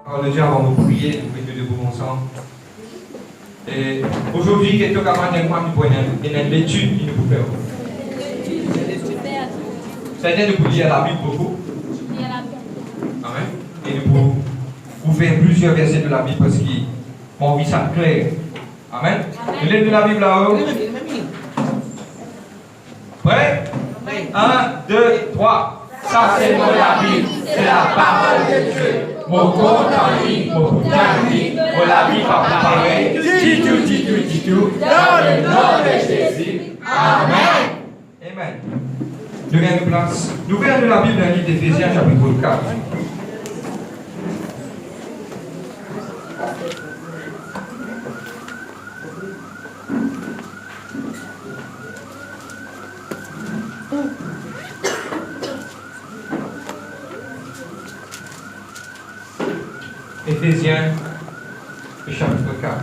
Alors, le Dieu, avant de prier, nous mettons debout ensemble. Et aujourd'hui, quelques camarades de moi qui prennent une étude qui nous fait. C'est-à-dire de lire la Bible beaucoup. Amen. Et de vous faire plusieurs versets de la Bible parce qu'on vit ça clair. Amen. Vous lisez de la Bible là-haut. Prêt? 1, 2, 3. Ça c'est mon la Bible, c'est la parole de Dieu. Mon compte en ligne, mon bouquin en ligne, mon la Bible pas préparée. Dis tout, dans le nom de Jésus. Amen. Amen. Nous venons de place. Nous venons de la Bible dans le livre d'Éphésiens, chapitre 4. Éphésiens, chapitre 4.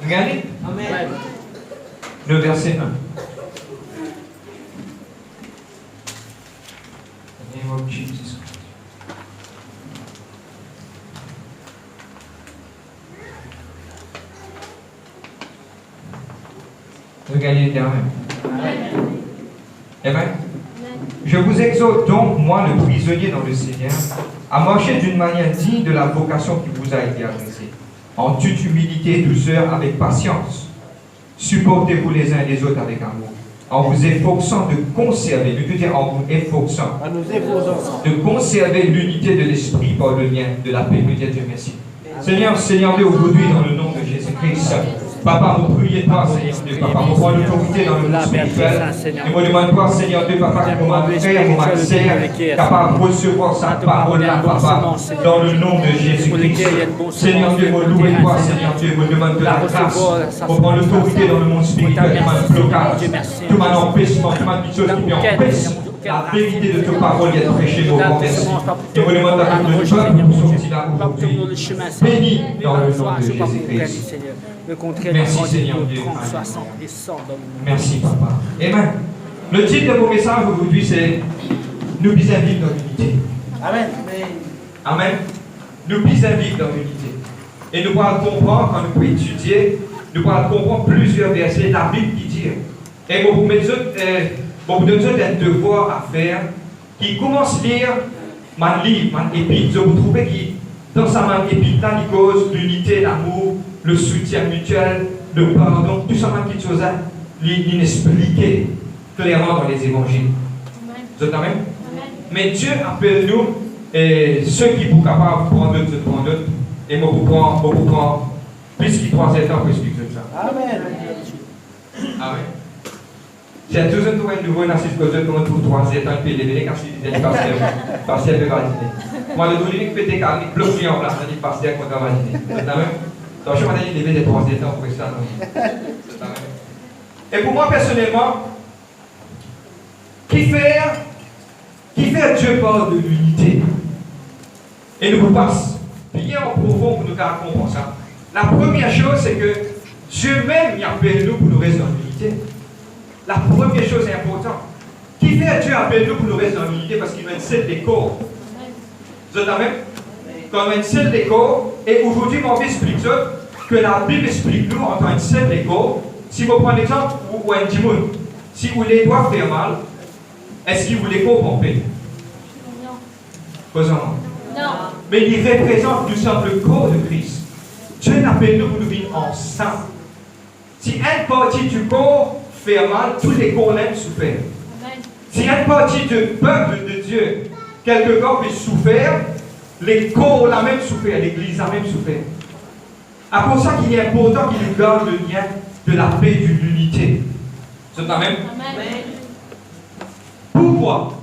Regardez. Amen. Le verset 1. Name of Jesus. Regardez derrière. Amen. Je vous exhorte donc, moi le prisonnier dans le Seigneur, à marcher d'une manière digne de la vocation qui vous a été adressée, en toute humilité et douceur, avec patience. Supportez-vous les uns les autres avec amour, en vous efforçant de conserver, en vous efforçant, de conserver l'unité de l'esprit par le lien de la paix. Dieu merci. Seigneur, Dieu, aujourd'hui, dans le nom de Jésus-Christ, Papa, vous priez toi, Seigneur Dieu, Papa, vous prends l'autorité dans le monde spirituel. Et moi, demande toi, Seigneur Dieu, Papa, que mon frère, mon sœur, capable de recevoir sa parole là, Papa, dans le nom de Jésus-Christ. Seigneur Dieu, moi, louez toi, Seigneur Dieu, moi, demande de la grâce. Vous prends l'autorité dans le monde spirituel, tout un blocage, tout un empêchement, tout un chose qui empêche la vérité de ta parole est prêchée au grand merci. Et vous demandez à tout le peuple pour sortir là aujourd'hui. Béni dans le nom de Jésus-Christ. Merci Seigneur Dieu. Merci Papa. Amen. Le titre de mon message aujourd'hui c'est nous bisons vivre dans l'unité. Amen. Amen. Nous bisons vivre dans l'unité. Et nous pourrons comprendre quand nous pouvons étudier, nous pourrons comprendre plusieurs versets de la Bible qui dit. Et vous donne un devoir à faire qui commence à lire mon livre, mon épître. Vous trouvez que dans sa main épître, il cause l'unité, l'amour, le soutien mutuel, le pardon, tout ça, quelque chose, il expliqué clairement dans les évangiles. Vous êtes amen? Mais Dieu appelle nous, ceux qui sont capables de prendre d'autres, et moi, vous prendre plus que 3 ans pour expliquer ça. Amen. Amen. J'ai toujours trouvé un nouveau nassif que je prends pour 3 ans, et puis les car c'est parce qu'elle veut valider. Moi, le Dominique fait des cartes, il bloque en place, il passe derrière qu'on va valider. Vous êtes amen? Donc, je vais lever les 3 ans pour ça. Et pour moi, personnellement, qui fait Dieu parle de l'unité. Et nous vous passe bien en profond pour nous comprendre ça. La première chose, c'est que Dieu même y appelle nous pour nous rester dans l'unité. La première chose est importante. Qui fait Dieu appelle nous pour nous rester dans l'unité parce qu'il veut une seule décor. Vous êtes amen? Comme une seule décor. Et aujourd'hui, mon vie explique ça, que la Bible explique nous en tant qu'une seule décor. Si vous prenez l'exemple ou un djimoun, si vous les doigts faire mal, est-ce qu'il vous les pomper? Non. Posons-moi. Non. Mais il représente nous sommes le corps de Christ. Dieu n'appelle nous pour nous vivre ensemble. Si une partie du corps fait mal, tous les corps l'aiment souffrir. Si une partie du peuple de Dieu, quelque part, peut souffrir, les corps la même souffrir, l'église la même souffrir. C'est pour ça qu'il est important qu'il nous garde le lien de la paix et de l'unité. C'est la même? Amen. Pourquoi?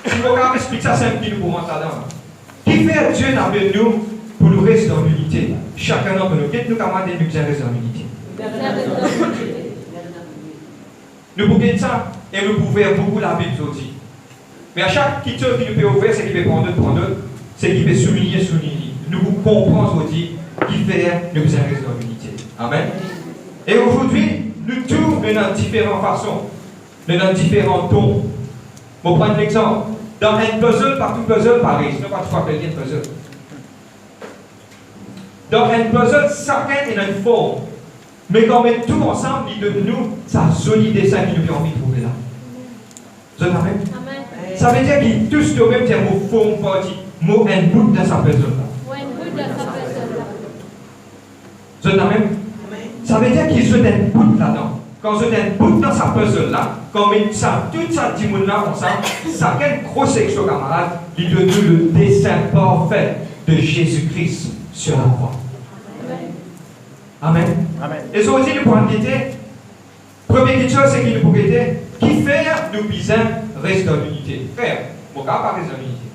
Si vous regardez, explique ça simplement pour moi, qui fait Dieu n'appelle nous pour nous rester dans l'unité? Chacun d'entre nous, qu'est-ce que nous commandons de nous rester dans l'unité? Nous pouvons ça et nous pouvons faire beaucoup la Bible aussi. Mais à chaque chose qui nous peut ouvrir, c'est qu'il peut prendre d'autres, c'est qu'il peut souligner. nous comprenons aujourd'hui qui fait nous rester dans l'unité. Amen. Et aujourd'hui, nous tous, dans différentes façons, dans différents tons. Pour prendre l'exemple, dans un puzzle, partout puzzle, pareil, je ne sais pas si tu appelles un puzzle. Dans un puzzle, chacun est une forme. Mais quand on met tout ensemble, il donne nous sa joli dessin qui nous a envie de trouver là. Vous êtes amen? Ça veut dire qu'ils tous de même dire mot forme partie, mot un bout dans sa puzzle là. Vous êtes amen? Ça veut dire qu'ils ont un bout là-dedans. Quand vous avez un bout dans sa puzzle là, quand on met ça, toute sa dimoune là ensemble, chacun grosse section camarade, il donne nous le dessin parfait de Jésus-Christ sur la croix. Amen. Amen. Et ça aussi, le point qui était, première chose, c'est qu'il nous propriété, qui fait nous besoin reste dans l'unité. Frère, mon gars, pas reste dans l'unité.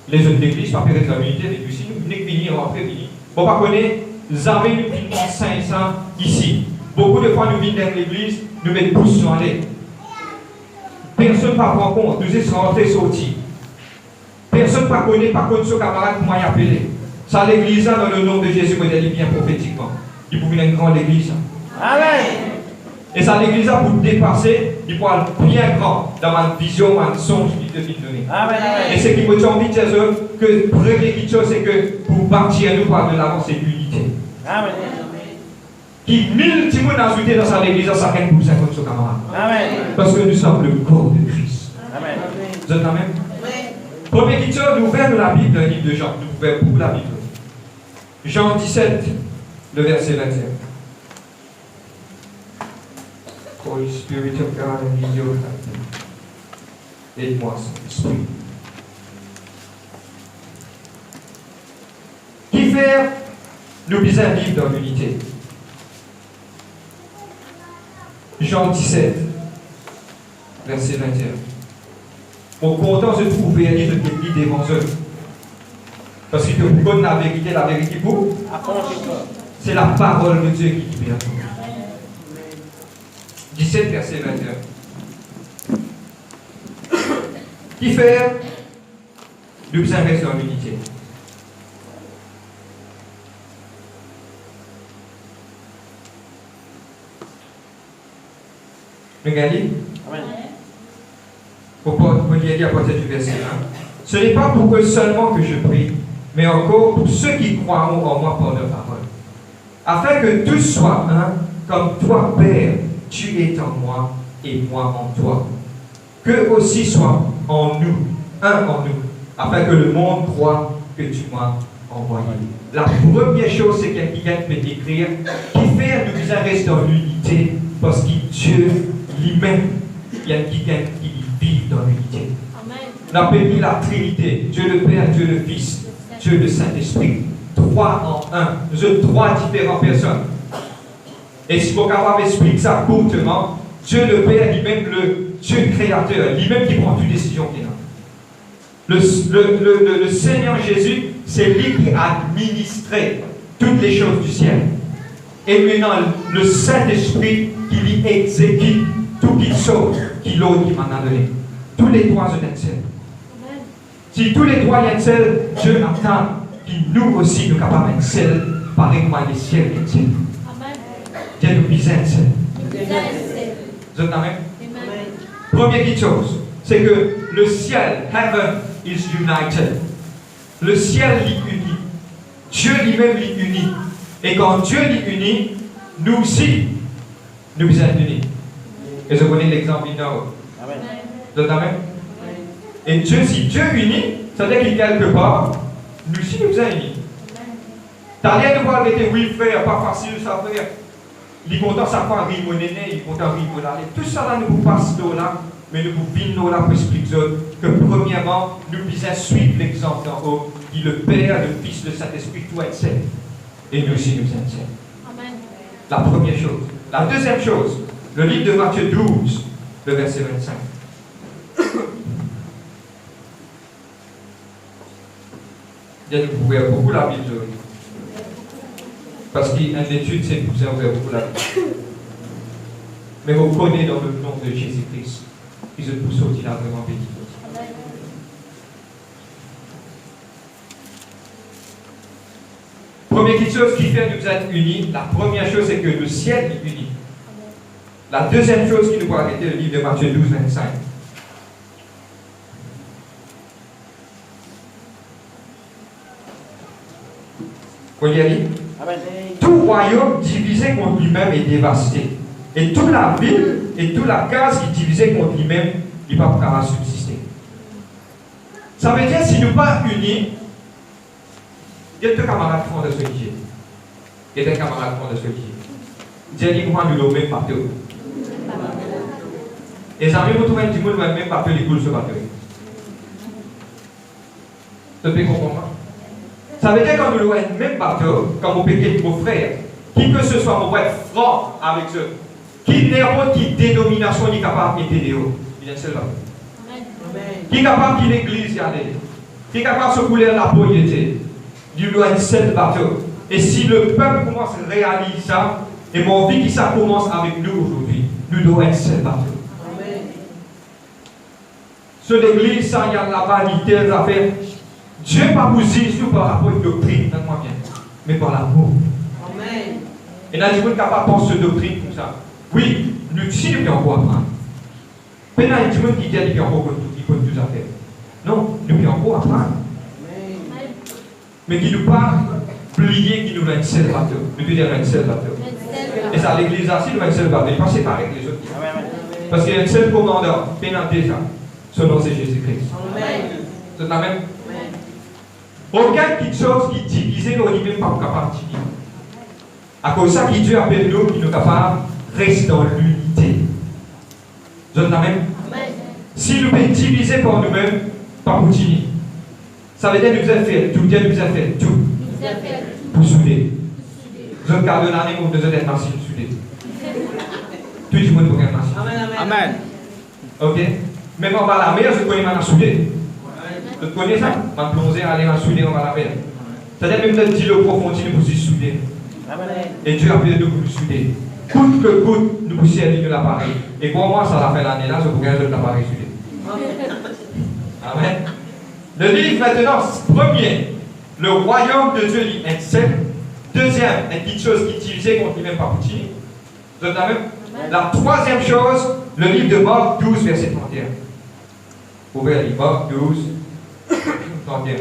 Les autres églises, pas reste dans l'unité, mais aussi, nous venons venir, rentrer, venir. Bon, pas connaître, jamais nous venons 500 ici. Beaucoup de fois, nous venons dans l'église, nous mettons pouce sur aller. Personne ne prend compte, nous sommes rentrés, sortis. Personne ne connaît, pas contre ce camarade, comment y appeler. Ça, l'église, dans le nom de Jésus, vous allez bien prophétiquement. Il faut venir une grande église. Amen. Et ça, l'église, pour dépasser, il faut être bien grand dans ma vision, ma songe qu'il devait donner. Amen. Et ce qui me dit envie de dire que la première chose, c'est que pour bâtir nous par de l'avant, c'est l'unité. Amen. Qui mille petits mots ajoutés dans sa église, ça règne pour 50 de camarades. Amen. Parce que nous sommes le corps de Christ. Amen. Vous êtes amen? Première chose, nous ouvrons de la Bible, le livre de Jean. Nous ouvrons beaucoup la Bible. Jean 17. Le verset 21. Holy Spirit of God, and in your time. Aide-moi, Saint-Esprit. Qui fait nous besoin vivre dans l'unité? Jean 17, verset 21. Mon content se trouve et dit de l'église devant eux. Parce qu'il te donne la vérité pour c'est la parole de Dieu qui libère. 17, verset 21. Qui fait nous besoin rester en unité. Regardez. Pour dire à partir du verset 1. Ce n'est pas pour eux seulement que je prie, mais encore pour ceux qui croiront en moi par leur parole. Afin que tous soient un, comme toi, Père, tu es en moi et moi en toi. Que aussi soient en nous, un en nous, afin que le monde croit que tu m'as envoyé. La première chose, c'est quelqu'un peut écrire qui fait nous rester en unité, parce que Dieu lui-même, il y a quelqu'un qui vit dans l'unité. On appelle la Trinité, Dieu le Père, Dieu le Fils, Dieu le Saint-Esprit. Trois en un. Nous sommes trois différentes personnes. Et si vous capable d'expliquer ça courtement, Dieu le Père, lui-même le Dieu créateur, lui-même qui prend toute décision qu'il a. Le Seigneur Jésus, c'est lui qui a administré toutes les choses du ciel. Et maintenant, le Saint-Esprit qui lui exécute tout qu'il sauve, qu'il l'autre qui m'en a donné. Tous les trois sont un seul. Si tous les trois sont un seul, Dieu attend que nous aussi nous capables d'être seuls, pareil comme les ciels sont seuls. Dieu nous vise un seul. Vous êtes amen? Première chose, c'est que le ciel, heaven is united. Le ciel est uni. Dieu lui-même est uni. Et quand Dieu est uni, nous aussi, nous sommes unis. Et je connais l'exemple du Nord. Vous êtes amen? Et Dieu, si Dieu unit, ça veut dire qu'il est quelque part, nous aussi nous sommes unis. T'as rien de voir avec oui frère, pas facile ça frère. Il est content ça faire rire mon aîné, il est content rire mon aller. Tout ça là nous passe là, mais nous venons là pour expliquer que premièrement, nous devons suivre l'exemple d'en haut, qui le Père, le Fils, le Saint-Esprit, tout est seul. Et nous aussi nous sommes seuls. Amen. La première chose. La deuxième chose, le livre de Matthieu 12, le verset 25. Vous pouvez beaucoup la Bible. Parce qu'une étude, c'est vous ouvrir beaucoup la Bible. Mais vous connaissez dans le nom de Jésus-Christ. Ils ont tous sorti là vraiment béni. Première chose qui fait que nous êtes unis, la première chose c'est que le ciel est uni. La deuxième chose qui nous peut arrêter, le livre de Matthieu 12, 25. Vous voyez aller? Tout royaume divisé contre lui-même est dévasté. Et toute la ville et toute la case qui est divisée contre lui-même, il ne va pas subsister. Ça veut dire si nous ne sommes pas unis, il y a deux camarades qui font de ce qui est. Il y a des camarades qui font de ce qui est. Dieu dit moi nous le même bateau. Et les amis, vous trouvez du monde même bateau, les coule ce bateau. Vous pouvez comprendre? Ça veut dire que quand nous avons le même bateau, quand vous péquez vos frères, qui que ce soit, vous pouvez être franc avec eux. Qui n'importe qui dénomination est capable de t'aider. Il est seul là. Qui est capable que l'église y aller. Qui est capable de se couler la pauvreté. Il doit être seul bateau. Et si le peuple commence à réaliser ça, et mon vie qui ça commence avec nous aujourd'hui, nous devons être seul bateau. Sur l'église, ça, il y a la vanité, les affaires. Dieu n'a pas vous dire par rapport à une doctrine, mais par l'amour. Amen. Et là, nous sommes capables de penser doctrine comme ça. Oui, nous, si nous pouvons encore apprendre. Mais là, il y a des gens qui disent qu'ils peuvent tout à faire. Non, nous pouvons encore apprendre. Mais qui nous parle, plier, qui nous met un seul bateau. Nous devons dire un seul bateau. Et ça, l'église aussi, nous met un seul bateau. Il ne passe pas avec les autres. Parce qu'il y a un seul commandant, pénalité ça. Son nom, c'est Jésus-Christ. C'est la même. Aucune petite chose qui divise, on n'est même pas capable de diviser. À cause de ça, qui Dieu appelle nous, qui nous capable de rester dans l'unité. Vous êtes la même? Si nous pouvons diviser par nous-mêmes, pas pour diviser. Ça veut dire que nous avons fait tout. Dieu nous a fait tout. Pour souder. Vous êtes gardé l'année pour nous être machine soudée. Tout le monde pour être machine. Amen. Ok? Même en bas la mer, je connais ma soudée. Vous connaissez ça? Ma plongée, aller en souder en bas la mer. C'est-à-dire même notre îlot profondé, nous pouvons souder. Et Dieu a appelé nous pour souder. Coûte que coûte, nous pouvons servir de l'appareil. Et pour moi, ça l'a fait l'année là, je pourrais de l'appareil soudé. Amen. Le livre maintenant, premier, le royaume de Dieu est seul. Deuxième, une petite chose qui divisait contre lui-même par petit. Vous êtes la même? La troisième chose, le livre de Marc 12, verset 31. Vous pouvez lire Marc 12, 31.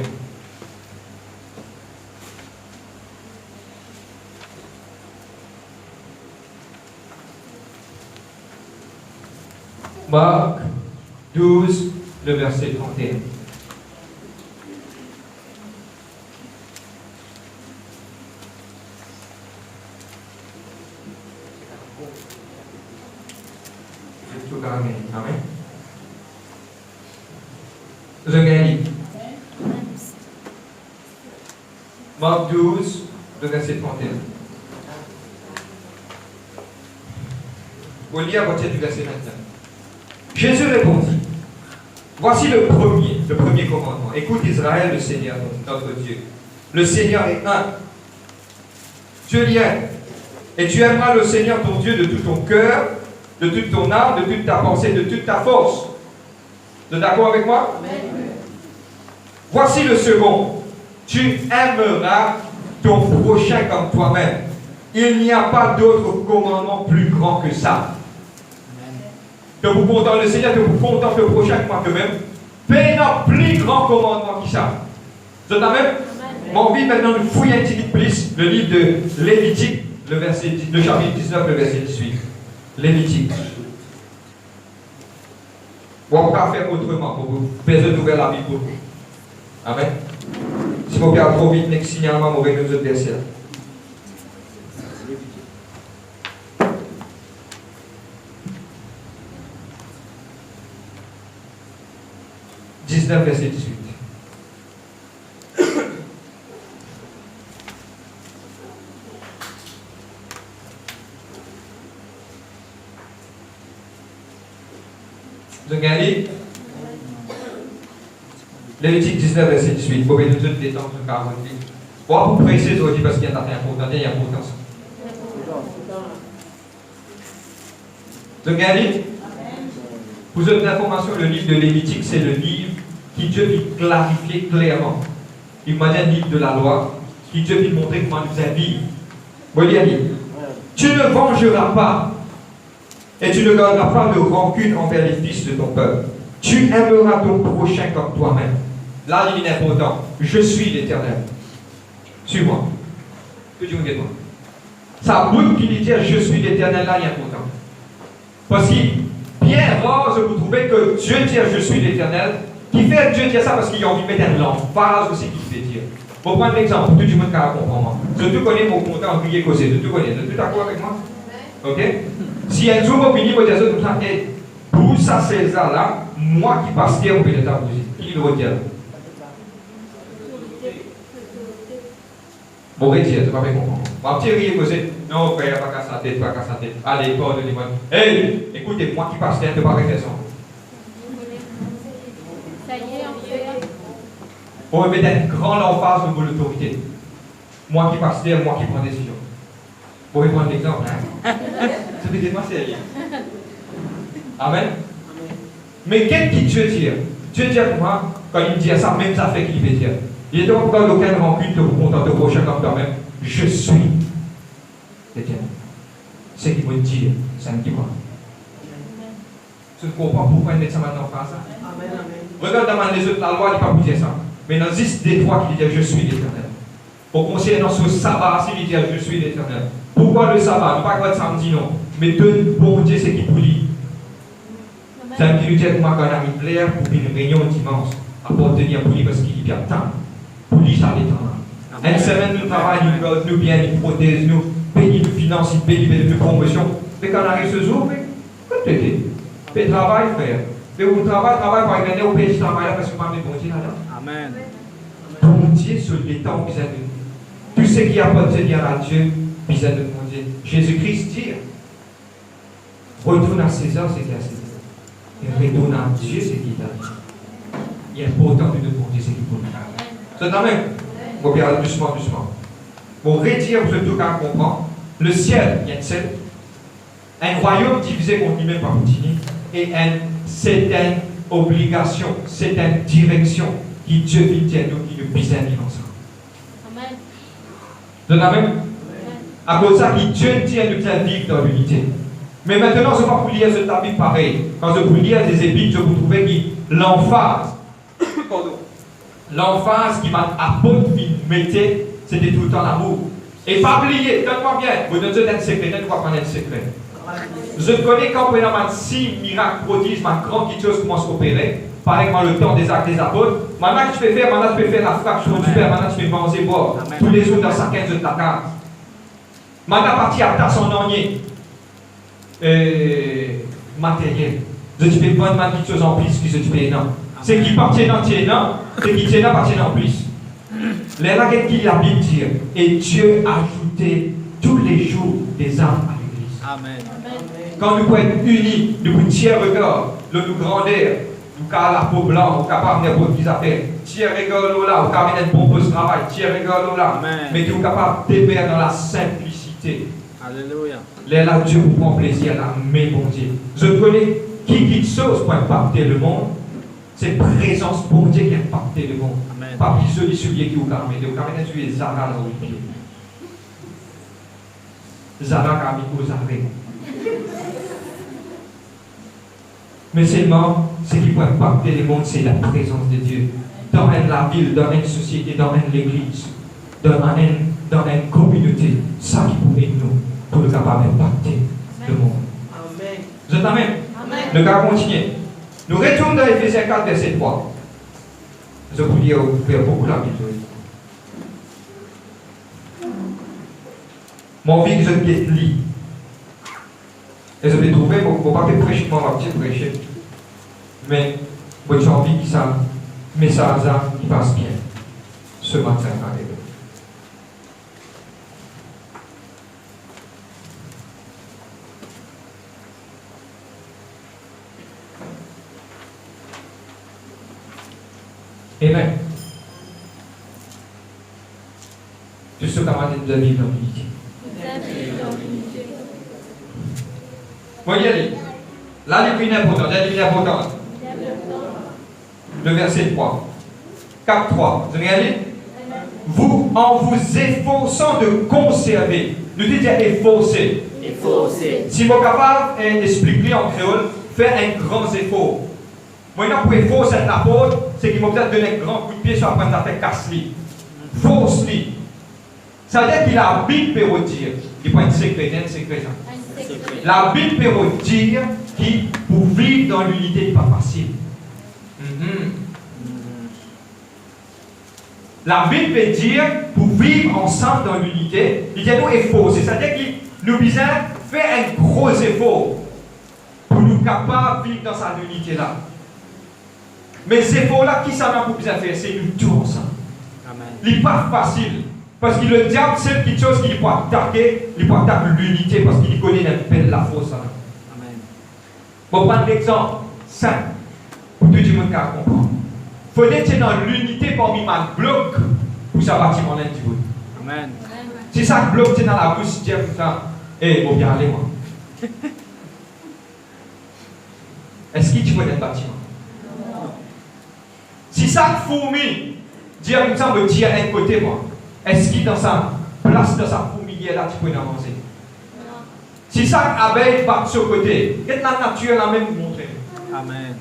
Marc 12, le verset 31. Amen. Je gagne. Marc 12, le verset 31. Vous lisez à partir du verset 21. Jésus répondit, voici le premier commandement. Écoute Israël, le Seigneur, notre Dieu. Le Seigneur est un. Dieu est un. Et tu aimeras le Seigneur ton Dieu de tout ton cœur, de toute ton âme, de toute ta pensée, de toute ta force. Vous êtes d'accord avec moi? Amen. Voici le second. Tu aimeras ton prochain comme toi-même. Il n'y a pas d'autre commandement plus grand que ça. Que vous contentez le Seigneur, que vous contentez le prochain comme toi-même. Mais il y a plus grand commandement que ça. Vous êtes même? Mon envie maintenant de fouiller un petit peu plus le livre de Lévitique, le chapitre 19, le verset 18. Lévitique. On ne peut pas faire autrement pour vous. Besoin d'ouvrir la Bible pour vous. Amen. Si vous regardez trop vite, next signalement, vous verrez nous autres versets. 19, verset 18. Vous regardez Lévitique 19, verset 18. Vous pouvez nous donner des temps sur 48. Bon, pour préciser aujourd'hui parce qu'il y a un important, il y a importance. Vous regardez pour votre information, le livre de Lévitique, c'est le livre qui Dieu veut clarifier clairement. Il m'a dit un livre de la loi, qui Dieu veut montrer comment nous allons vivre. Vous voyez, tu ne vengeras pas et tu ne garderas pas de rancune envers les fils de ton peuple. Tu aimeras ton prochain comme toi-même. Là, il est important. Je suis l'Éternel. Suis-moi. Que Dieu me guide moi. Ça boucle qui dit je suis l'Éternel, là, il est important. Parce que bien rare, vous trouvez que Dieu dit je suis l'Éternel. Qui fait Dieu dire ça parce qu'il a envie de mettre un l'emphase aussi qu'il fait dire. Pour prendre l'exemple, tout le monde qui comprend. Je te connais mon compte en crier causé. Je te connais. Vous êtes d'accord avec moi? Ok? Si un jour vous venez, vous dites tout ça, pour ça, César là, moi qui passe terre, vous pouvez l'état vous qui le retient. Bon, retire, tu ne vas pas comprendre. Ma petite rire causé, non, frère, pas qu'à sa tête, pas qu'à sa tête. Allez, pardonnez-moi. Hey, écoutez, moi qui passe terre, tu ne vas pas faire ça. Ça y est, on fait. Pour mettre une grande emphase de l'autorité. Moi qui passe terre, moi qui prends décision. Vous pouvez prendre l'exemple, hein? C'est peut-être sérieux. Amen. Mais qu'est-ce que Dieu dit? Dieu dit pour moi, quand il me dit ça, même ça fait qu'il veut dire. Il est donc dans aucune rancune pour contenter au prochain comme toi-même. Je suis l'Éternel. C'est ce qu'il veut dire, c'est un petit point. Tu comprends pourquoi il met ça maintenant en face? Regarde dans les autres, la loi n'est pas pour dire ça. Mais dans 10 des 3 qui dit je suis l'Éternel. Pour conseiller dans ce sabbat, s'il dit je suis l'Éternel. Pourquoi le sabbat? Pas quoi de samedi, non. Mais de bon Dieu, c'est qui pour lui. C'est un petit lui dit moi quand on a mis Blair pour une réunion dimanche. À tenir pour lui parce qu'il y a temps. Pour lui, ça l'étend. Une semaine, nous travaillons, nous bien, nous prothèses, nous payons, nous finançons, nous payons, nous promotion. Mais quand on arrive ce jour, quoi tu dis? Fais travail, frère. Mais vous travaillez pour gagner au pays du travail parce que vous m'avez bon Dieu là-dedans. Amen. Bon Dieu, sur l'état où vous êtes. Tout ce qui appartient à Dieu, vous êtes de mon Dieu. Jésus-Christ dit retourne à César, c'est à César. Et retourne à Dieu, c'est qui t'a dit. Il est important de demander ce qu'il faut faire. C'est quand même. Vous regardez doucement, doucement. Pour redire, vous êtes tout qu'à comprendre. Le ciel, il y a une ciel. Un royaume divisé contre lui-même par continue. Et c'est une obligation, c'est une direction qui Dieu veut dire nous qui nous besoin vivre ensemble. Amen. De même, à cause de ça, Dieu dit à nous vivre dans l'unité. Mais maintenant, ce n'est pas pour lire ce tableau pareil. Quand je vous lire des épîtres, je vous trouvais que l'emphase qui m'a apôtre mettait, c'était tout le temps l'amour. Et pas oublier, donne-moi bien, vous donnez un secret, donne-moi prendre un secret. Je connais quand on a 6 miracles, prodiges, ma grande chose commence à opérer. Par exemple, le temps des actes des apôtres. Maintenant que tu peux faire, maintenant tu peux faire la fraction du père, maintenant tu peux manger boire. Tous les jours dans sa quinze de ta case. Maintenant, partir à ta son enier. Matériel. Je te fais bonne main qui chose en plus que je te fais non. C'est qui partit dans tes non, c'est qui tient partit en plus. Les raquettes qui la Bible dit, et Dieu a ajouté tous les jours des âmes à l'église. Amen. Quand nous pouvons être unis, nous pouvons tirer regard, nous grandir, nous avons la peau blanche, nous avons des bonnes affaires, tirer regard là, nous avons un bon poste de travail, tirer regard là, mais nous sommes capables de faire dans la simplicité. Alléluia. Là, Dieu vous prend plaisir à mais bon Dieu. Je connais qui chose pour impacter le monde, c'est présence bon Dieu qui impacte le monde. Amen. Pas plus celui qui vous ramène. Vous ramène tu es Zara dans le pied. Zara qui a mis aux arrêts. Mais seulement, ce qui peut impacter le monde, c'est la présence de Dieu. Dans la ville, dans une société, dans l'église, dans une communauté. Ça qui pourrait nous, pour nous capables d'impacter le monde. Amen. Je t'amène. Le gars continue. Nous retournons dans Ephésiens 4, verset 3. Je vous dis ouvrir beaucoup la Bible. Mon vie que je lis. Et je vais trouver, je ne vais pas prêcher, je vais prêcher. Mais j'ai envie que ça, message qui passe bien ce matin avec vous. Amen. Tout ce qu'on va de vivre dans l'unité. Voyez, là, il est important. Le verset 3. 4, 3. Vous regardez? vous, en vous efforçant de conserver. Nous disons efforcer. Efforcer. Si vous êtes capable d'expliquer en créole, faire un grand effort. Maintenant, pour efforcer l'apôtre, c'est qu'il m'a peut-être donné un grand coup de pied sur la pointe de la tête casse-li. Force-li. Ça veut dire qu'il a la Bible pour dire, il n'est pas un secret, il est un secret. La Bible peut dire que pour vivre dans l'unité, n'est pas facile. La Bible peut dire pour vivre ensemble dans l'unité, il y a nous efforts. C'est-à-dire qu'il nous besoin faire un gros effort pour nous capables de vivre dans cette unité-là. Mais ces efforts-là, qui ça nous besoin faire? C'est nous tous ensemble. Il n'est pas facile. Parce que le diable, c'est quelque chose qu'il peut attaquer, il peut attaquer l'unité parce qu'il connaît la force. Amen. Pour prendre l'exemple simple, pour tout le monde qui comprendre. Il faut être dans l'unité parmi les blocs pour ce bâtiment là. Amen. Si ça bloc, c'est dans la bouche, Dieu comme ça, eh, bon, bien, allez-moi. Est-ce qu'il faut être bâtiment? Si ça fourmi, Dieu comme ça, me tire d'un côté, moi. Est-ce qu'il dans sa place, dans sa fourmilière là, tu peux avancer? Si ça abeille part sur le côté, qu'est-ce que la nature la même montrer? Amen.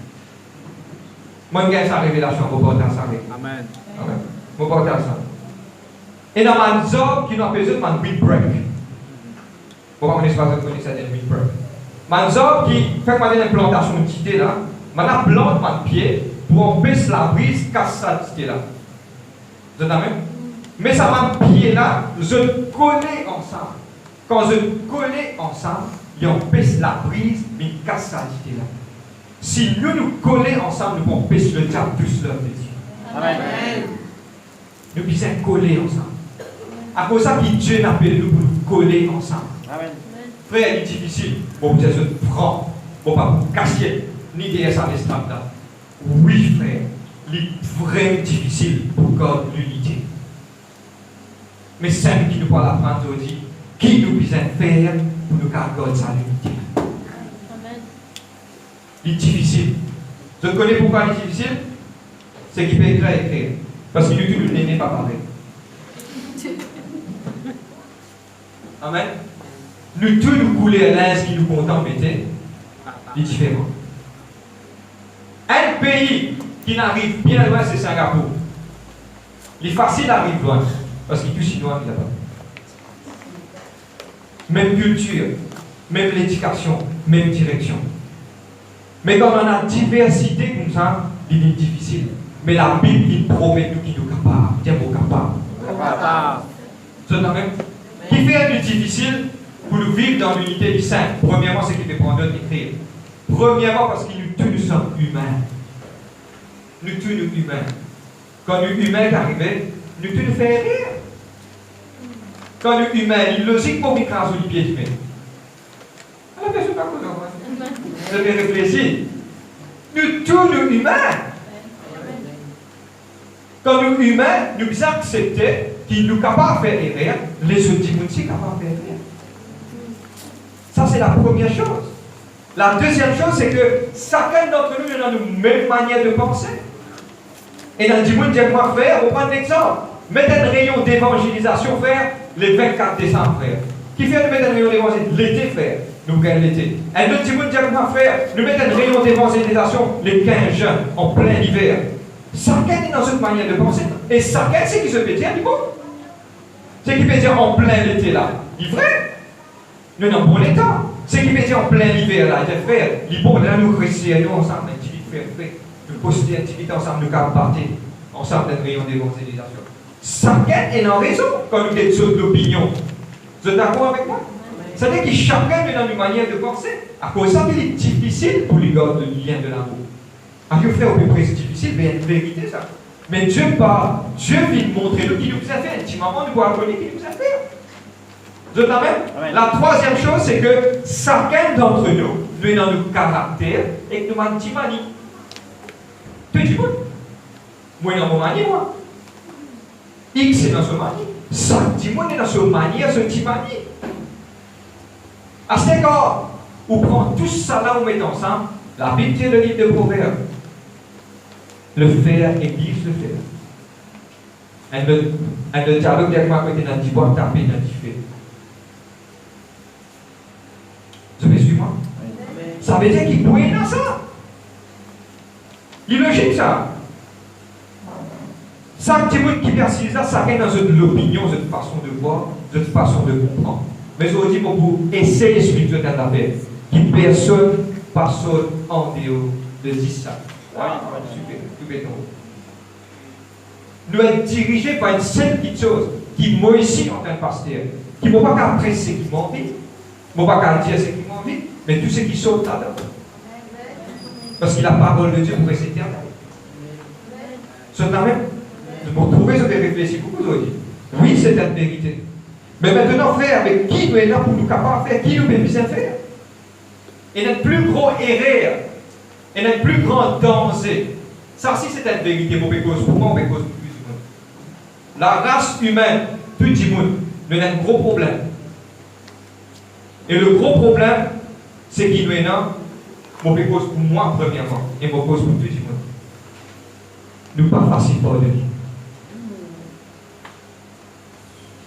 Moi, je sa révélation, je vais porter ça. Amen. Amen. Je vais porter ça. Et dans ma zone qui nous a besoin de wind break. Vous ne connaissez pas ça, wind break. Ma zone qui fait une implantation de tité là, je plante mon pied pour empêcher la brise casse ça tité là. Vous êtes même? Mais ça m'a pied là, je collais ensemble. Quand je collais ensemble, il empêche la brise, mais il casse sa idée là. Si nous collons ensemble, nous empêchons le diable tous leur métier. Amen. Nous devons coller ensemble. À cause de ça, Dieu n'a appelé nous pour nous coller ensemble. Amen. Frère, il est difficile. Bon, vous êtes franc. Bon, pas pour cacher, ni derrière ça, les là. Oui, frère, il est vraiment difficile pour garder l'unité. Mais c'est qui nous parle apprendre aujourd'hui, qui nous besoin faire pour nous garder sa unité. Amen. Il est difficile. Je connais pourquoi il est difficile? C'est qu'il peut écrire. Parce que nous n'est pas pareil. Amen. Nous tous nous couler à l'aise qui nous content mettez, il est différent. Un pays qui n'arrive bien loin, c'est Singapour. Il est facile d'arriver loin. Parce qu'il est plus chinois là-bas. Même culture, même l'éducation, même direction. Mais quand on a diversité comme ça, il est difficile. Mais la Bible, il promet nous qui nous capables. Tiens, nous capables. C'est la même. Qui fait du difficile pour nous vivre dans l'unité du Saint? Premièrement, c'est qu'il fait prendre d'écrire. Premièrement, parce que nous sommes humains. Nous tous nous humains. Quand nous humains arrivons, nous tous nous faisons rire. Quand nous humains, il est logique pour nous écraser les pieds humains. Alors, bien sûr, pas quoi. Vous avez réfléchi. Nous tous nous humains. Quand nous humains, nous devons accepter qu'il nous capable de faire erreur, les autres gens aussi capables de faire erreur. Ça, c'est la première chose. La deuxième chose, c'est que chacun d'entre nous a une même manière de penser. Et dans le dimanche, j'ai quoi faire? On prend l'exemple. Mettez un rayon d'évangélisation faire le 24 décembre, frère. Qui fait mettre un rayon d'évangélisation? L'été, frère. Nous gagnons l'été. Un autre dimanche, j'ai quoi faire? Nous mettons un rayon d'évangélisation le 15 juin, en plein hiver. Chacun est dans une manière de penser. Et chacun, c'est qui se peut dire du bon. C'est qui peut dire en plein l'été là. Il est vrai. Nous n'avons pas le temps. C'est qui peut dire en plein hiver là. Il est fait. Il est bon, là nous chrétiens, nous ensemble, nous poster une activité ensemble, nous partir ensemble d'un rayon d'évangélisation. Chacun est en raison quand nous sommes d'opinion. Vous êtes d'accord avec moi? C'est-à-dire que chacun est dans une manière de penser. À cause de ça, il est difficile pour lui garder le lien de l'amour. À que frère, au peu près c'est difficile, mais il y a une vérité ça. Mais Dieu parle, Dieu vient montrer nous qui nous a fait intimement, nous pouvons connaître qui nous a fait. Vous êtes même? La troisième chose, c'est que chacun d'entre nous, nous est dans nos caractères et que nous avons une petite manie. Tu es du monde. Moi, dans mon manie, moi. X est dans son manie. Ça, du monde est dans son manie, son petit manie. À cet égard, on prend tout ça là, on met ensemble. La Bible dit le livre de Proverbes. Le fer aiguise le fer. Et le dialogue avec moi, quand il a dit, boire, taper, il a dit, fait. Vous me suivez moi? Ça veut dire qu'il croyait dans ça. Il est logique ça. Ça, petit monde qui persiste là, ça vient dans l'opinion, dans une façon de voir, dans une façon de comprendre. Mais aujourd'hui, pour essayer de suivre cette affaire, qui personne passe en dehors de dire ça. Ah, super, super. Nous sommes dirigés par une seule petite chose, qui moi ici en tant que pasteur, qui ne m'a pas qu'à presser ce qui m'envie, ne m'a pas qu'à dire ce qui m'envie, mais tout ce qui saute là-dedans. Parce que la parole de Dieu pour rester éternelle. Ce n'est même. De me retrouver, je vais réfléchir beaucoup aujourd'hui. Oui, c'est une vérité. Mais maintenant, frère, avec qui nous sommes là pour nous capables de faire, qui nous peut bien faire? Et notre plus gros erreur, et notre plus grand danger, ça aussi c'est une vérité pour cause pour moi, pour cause pour plus du monde. La race humaine, tout le monde, nous avons un gros problème. Et le gros problème, c'est qu'il nous est là, pour cause pour moi premièrement, et pour cause pour tout le monde. Nous pas facile pour de vie.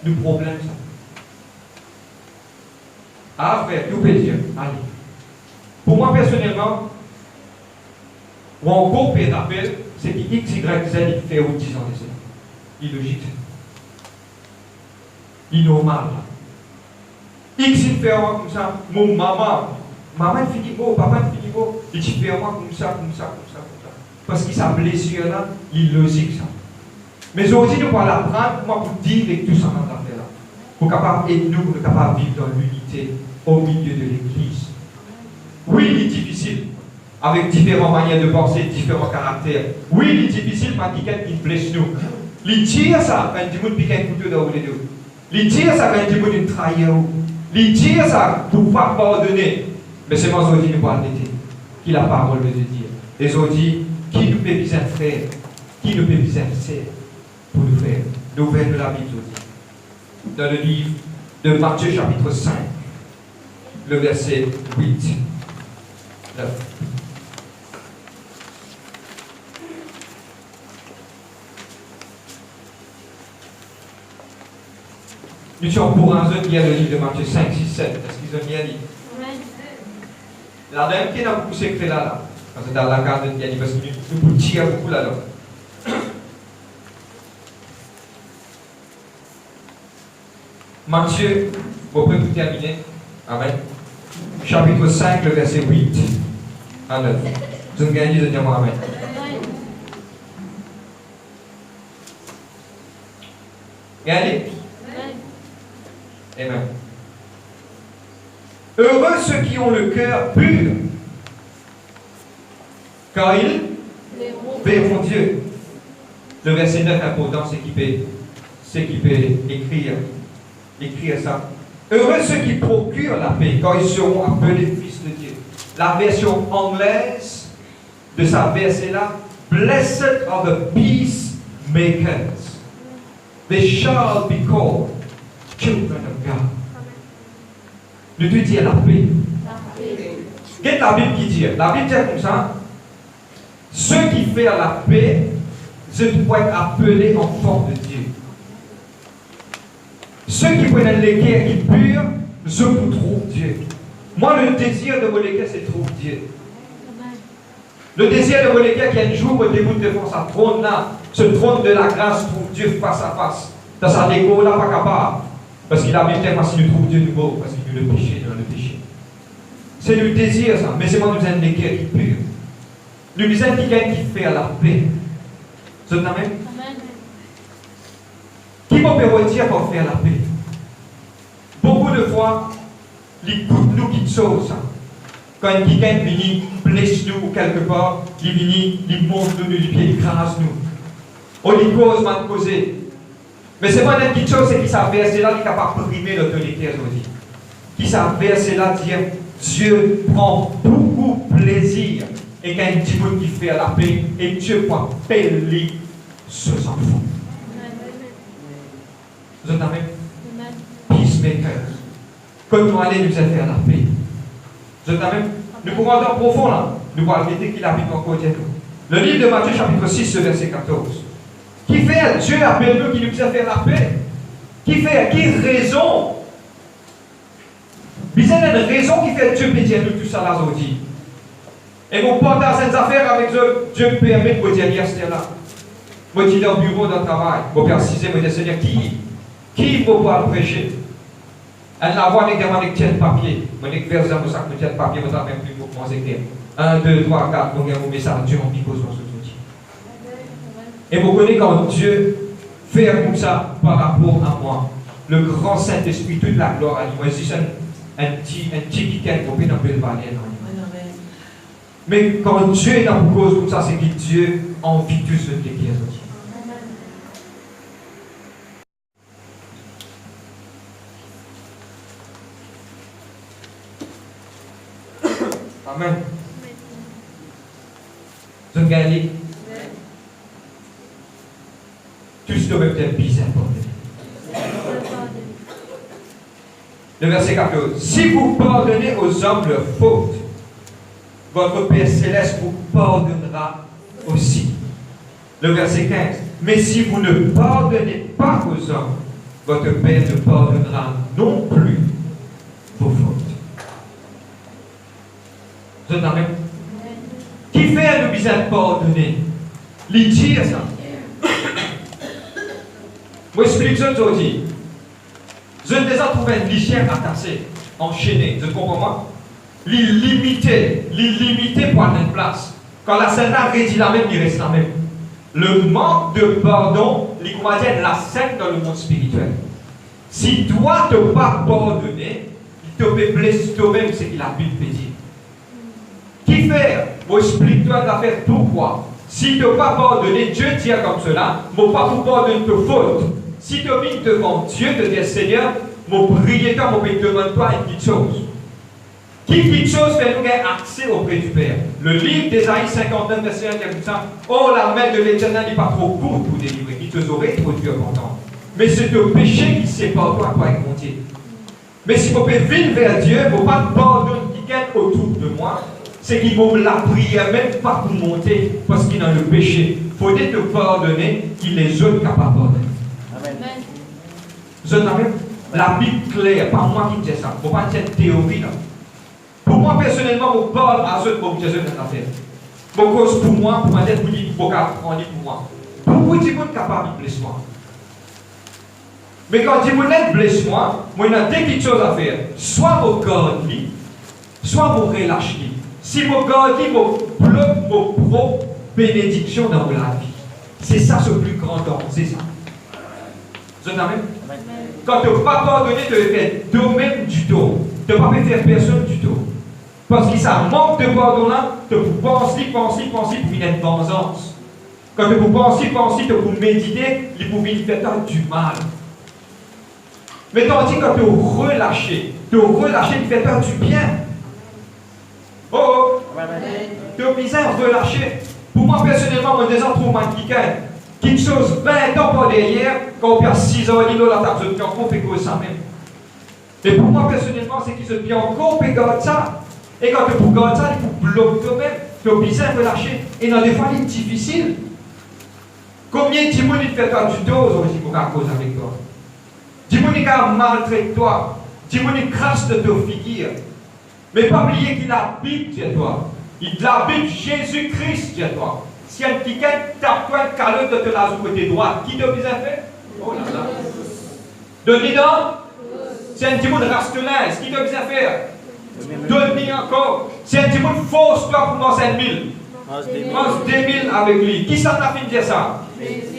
Le problème, ça. Ah, frère, tout peut dire. Allez. Pour moi, personnellement, ou encore pire rappel, c'est que X, Y, Z, il fait au 10 ans de ça. Il est logique. Il est normal. X, il fait comme ça. Mon maman il finit beau, papa il finit beau. Il fait moi comme ça, comme ça, comme ça, comme ça. Parce que sa blessure là, il est logique ça. Mais aujourd'hui, nous allons apprendre pour dire que tout ça dans l'affaire là. Pour capable et nous, pour capable vivre dans l'unité au milieu de l'Église. Oui, il est difficile, avec différentes manières de penser, différents caractères. Oui, il est difficile parce qu'il y a quelqu'un qui blesse nous. Il tire ça quand il pique un couteau dans les deux. Il tire ça quand il trahit. Il tire ça pour ne pas pardonner. Mais c'est moi aujourd'hui nous allons arrêter. Qui la parole de Dieu. Et aujourd'hui, qui nous peut bien faire? Qui nous peut bien faire? Pour nous faire l'ouverture de la Bible aujourd'hui. Dans le livre de Matthieu chapitre 5, le verset 8. 9. Nous sommes pour un autre qui a le livre de Matthieu 5, 6, 7. Est-ce qu'ils ont bien dit? La dame qui a beaucoup secret là. Parce que dans la carte de Diani, parce que nous tirons beaucoup là-dedans. Matthieu, vous pouvez tout terminer. Amen. Chapitre 5, le verset 8 à 9. Vous avez gagné de dire Amen. Regardez. Amen. Heureux ceux qui ont le cœur pur, car ils verront Dieu. Le verset 9 important, c'est qui peut écrire ça. Heureux ceux qui procurent la paix, car ils seront appelés fils de Dieu. La version anglaise de sa verset là, blessed are the peacemakers. They shall be called children of God. Nous te dis la paix. Qu'est-ce que la Bible qui dit? La Bible dit comme ça. Ceux qui font la paix, je dois être appelés enfants de Dieu. Ceux qui prennent l'équerre qui pur, je vous trouve Dieu. Moi, le désir de mon équerre, c'est trouver Dieu. Le désir de mon équerre, qui un jour me déboute devant sa trône là, ce trône de la grâce, trouve Dieu face à face. Dans sa déco là, pas capable. Parce qu'il a mis tellement si nous trouvons Dieu nouveau, parce qu'il nous le péché dans le péché. C'est le désir ça, mais c'est moi nous avons l'équerre qui pur. Nous disons quelqu'un qui fait la paix. Vous êtes amen? Qui peut dire pour faire la paix? Beaucoup de fois, les coups de nous qui sauvent ça. Quand quelqu'un vient blesse nous quelque part, il vient, il monte nous, les pieds, il crase nous. On les cause, mal causé. Mais c'est pas une petite chose, c'est qu'il s'avère, c'est là qu'il est capable de primer l'autorité aujourd'hui. Qui s'avère, c'est là dire Dieu prend beaucoup plaisir. Et quand il dit qui fait la paix, et Dieu prend payer ses enfants. Vous êtes amen? Peacemakers. Quand nous allons nous faire la paix. Vous êtes amen? Nous pouvons aller en profond là. Nous allons arrêter qu'il habite encore Dieu. Le livre de Matthieu chapitre 6, verset 14. Qui fait Dieu appelle nous, qui nous a fait la paix? Qui raison? Il y a une raison qui fait Dieu pédir nous tout ça là aujourd'hui. Et mon partage cette affaire avec eux, Dieu me permet de dire hier là. Moi, je suis au bureau de travail. Je vais préciser, je vais dire qui va pouvoir prêcher? Elle la voit avec des papier. Je vais verser dans mon sac de papier, je vais même plus pour commencer à écrire. 1, 2, 3, 4, je vais vous message, Dieu en picose dans ce outil. Et vous connaissez quand Dieu fait comme ça par rapport à moi, le grand Saint-Esprit, toute la gloire à lui. Moi, c'est un petit week-end pour dans le vallée. Mais quand Dieu est dans une cause comme ça, c'est que Dieu envie tout ce qui est aussi. Amen. Vous avez gagné? Tout ce que vous êtes bizarre pour vous. Le verset 14. Si vous pardonnez aux hommes leurs fautes, votre Père Céleste vous pardonnera aussi. Le verset 15. Mais si vous ne pardonnez pas aux hommes, votre Père ne pardonnera non plus vos fautes. Vous êtes dans même? Qui fait le bizarre pardonner? Les dire ça. Moi, explique ça aujourd'hui. Je déjà trouvé un lichien attaché, enchaîné. Je comprends moi? Limité pour aller en place. Quand la scène a rédit la même, il reste la même. Le manque de pardon, il convient la scène dans le monde spirituel. Si toi ne pas pardonner, il te fait blesser toi-même, c'est qu'il a pu te dire. Qui fait? Moi, explique-toi d'affaire pourquoi. Si tu ne pas pardonner, Dieu dit comme cela, moi pas pour pardonner tes fautes. Si tu viens devant Dieu, te dire Seigneur, mon prier toi, mon te demande toi une petite chose. Qui petite chose fait nous avoir accès auprès du Père? Le livre d'Ésaïe 59, verset 1 dit comme ça. Oh, la main de l'Éternel n'est pas trop courte pour délivrer, il te aurait trop dur content. Mais c'est le péché qui sépare toi avec mon Dieu. Mais si vous pouvez venir vers Dieu, vous ne pas pardonner quelqu'un autour de moi, c'est qu'il vaut la prière même pas pour monter parce qu'il a le péché. Il faut te pardonner qu'il les autres capables de pardonner. Amen. Vous avez la Bible claire, pas moi qui dis ça. Il ne faut pas dire théorie là. Pour moi personnellement, je parle à ceux pour vous dire cette affaire. Pour cause pour moi, pour m'aider pour dire pour moi. Beaucoup de gens sont capables de blesser moi. Mais quand ils me blessent moi, il y a deux petites choses à faire. Soit vous gardez, soit vous relâchez. Si vous gardez, vous bloquez vos propres bénédictions dans la vie. C'est ça ce plus grand danger, c'est ça. Vous êtes amen? Quand tu ne pas pardonner, tu vas faire toi-même du tout. Tu ne vas pas faire personne du tout. Parce que ça manque de pardon là, tu penses pour une vengeance. Quand tu penses, tu pour méditer, il peut venir faire du mal. Mais tandis que quand tu relâché, il fait du bien. Oh! Tu es bizarre relâché. Pour moi personnellement, je déjà trop mal quelque chose 20 ans par derrière, quand on perd 6 ans, il a la table de encore fait que ça même. Mais pour moi personnellement, c'est qu'il se dit encore fait ça. Et quand tu gardes ça, il faut bloquer toi-même. Tu es bizarre relâché. Et dans des fois, il est difficile. Combien de gens il fait toi du dos aujourd'hui pour qu'à cause avec toi? Dis-moi qu'il a maltraité toi. Dis-moi qu'il crache de ta figure. Mais pas oublier qu'il a la Bible, dis-toi. Il a la Bible Jésus-Christ, dis-toi. Si un petit tape-toi un calot de la côté droit, qui t'a bien fait? Oh là là. Donne-lui donc. C'est un petit mot de rationnel. Qui t'a bien fait? Donne-lui encore. C'est un petit mot de force, toi, pour manger 1000. Mange 2000 avec lui. Qui ça t'a fait dire ça?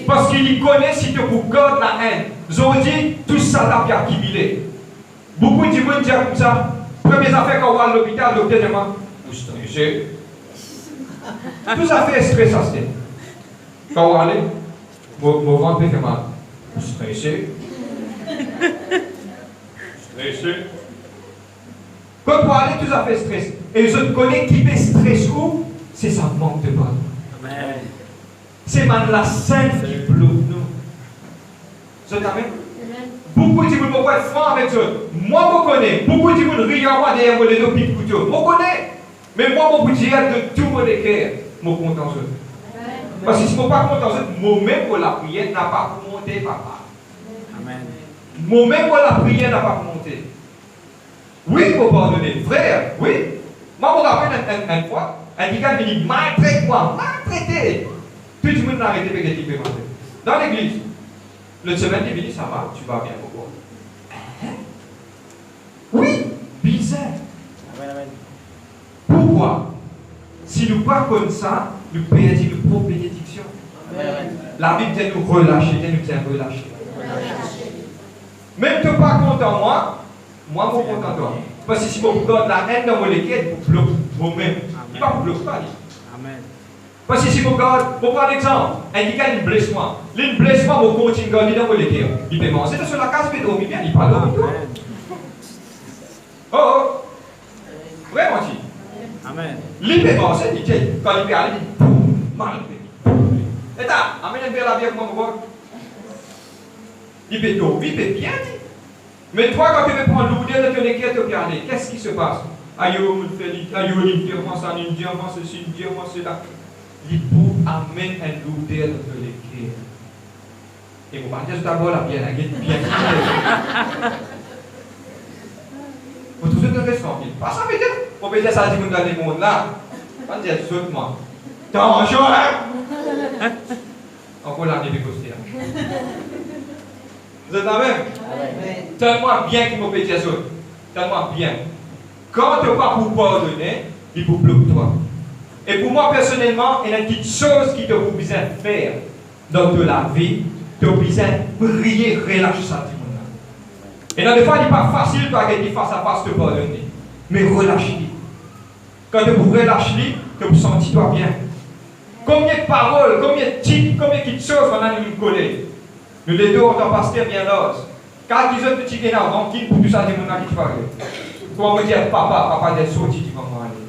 Parce qu'il connaît si tu vous gardes la haine. Aujourd'hui, tout ça t'a bien accumulé. Beaucoup de gens disent comme ça. Première affaire quand on va à l'hôpital, le docteur demande où stressé. Tout ça fait stress à ce quand on va aller, mon ventre fait mal. Stressé. Stressé. Quand on va aller, tout ça fait stress. Et je connais qui fait stress où? C'est ça manque de pardon. C'est même la scène qui bloque nous. Je t'amène? Beaucoup de gens vont être francs avec eux. Moi, je connais. Beaucoup de gens rient à moi derrière les deux pieds couteaux. Je connais. Mais moi, je vous dire de tout mon cœur, je suis content de eux. Parce que si je ne suis pas content, moi-même pour la prière n'a pas pour monter, papa. Amen. Moi-même pour la prière n'a pas pour monter. Oui, il faut pardonner. Frère, oui. Moi, je me rappelle une fois, un gars me dit maltraite-moi, maltraité. Tout le monde a arrêté de me maltraiter. Dans l'église, le semaine qui vient, ça va, tu vas bien, pourquoi? Oui, bizarre. Amen, amen. Pourquoi? Si nous pas comme ça, nous perdons nos propres bénédictions. Amen, amen. La Bible dit nous relâcher, dit nous dire relâcher. Même tu n'es pas content, moi, je suis content de toi. Parce que si je donne la haine dans mon équipe, pour bloquer moi-même, il ne va pas bloquer. Amen. Parce que si je regarde, pour prendre l'exemple, un gars il blesse moi. Il blesse moi, je continue à garder dans mon équipe. Il peut manger sur la case, il peut dormir bien, il ne peut pas dormir. Amen. Oh, oh. Vraiment, tu. Amen. Il peut manger, il dit, quand il peut aller, il dit, boum, mal. Et là, amène un verre la bière pour moi. Il peut dormir, il peut bien. Mais toi, quand tu veux prendre l'oudeur de ton équipe, tu peux aller. Qu'est-ce qui se passe? Aïe, on me fait, aïe, on me dit, moi ça, on me dit, moi ceci, on me dit, moi cela. Il faut amener un l'oudeur de ton équipe. Et vous partez d'abord la bière, la bière bien. Vous tous êtes responsable. Pas ça veut dire. Vous pouvez dire ça, dit dans le monde là. On dit, saute-moi. Attention, hein? Encore l'année de coster. Vous êtes la même? Tellement bien qu'il m'a fait dire ça. Tellement bien. Quand tu n'as pas pour pardonner, il faut bloquer toi. Et pour moi, personnellement, il y a une petite chose qui te vous besoin de faire dans la vie. Tu as besoin de prier, relâche ça. Et dans des fois, il n'est pas facile pour aller face à face te pardonner. Mais relâche-lui. Quand tu relâches-lui, tu te sens toi bien. Combien de paroles, combien de titres, combien de choses on a nous coller. Nous les deux, on t'en pasteur bien l'os. Quand ils ont petit énerve, on quitte pour tout ça, des gens qui te parlent. Comment me dire, papa des sorties, tu vas m'en aller.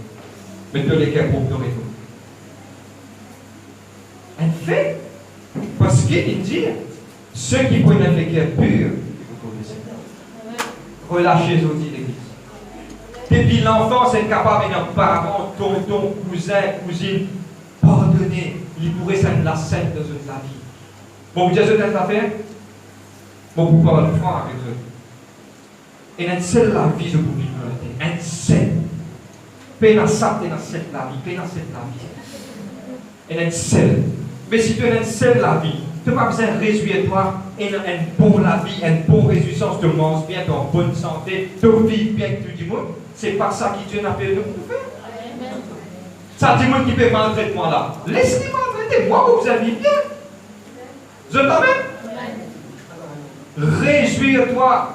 Mais tu les cœurs pour te retourner. En fait, parce qu'il dit, ceux qui prennent les cœurs purs, relâchez les outils d'église. Depuis l'enfance, c'est capable d'un parent, tonton, cousin, cousine, pardonner. Il pourrait s'être la scène dans la vie. Bon, vous dites ce que vous affaire? Bon, vous pouvez le faire avec eux. Et une seule la vie, je vous dis, une seule. Peine à ça, tu es dans cette la vie, peine à cette la vie. Et une seule. Mais si tu es une seule la vie, tu n'as pas besoin de réjouir toi et une bonne la vie, une bonne réjouissance, tu manges bien, tu es en bonne santé, tu vis bien que tout le monde. C'est pas ça qui Dieu n'a pas de nous faire. Ça dit monde qui peut maltraiter moi là. Laissez-moi maltraiter, moi vous avez bien. Je t'amène. Réjouis-toi.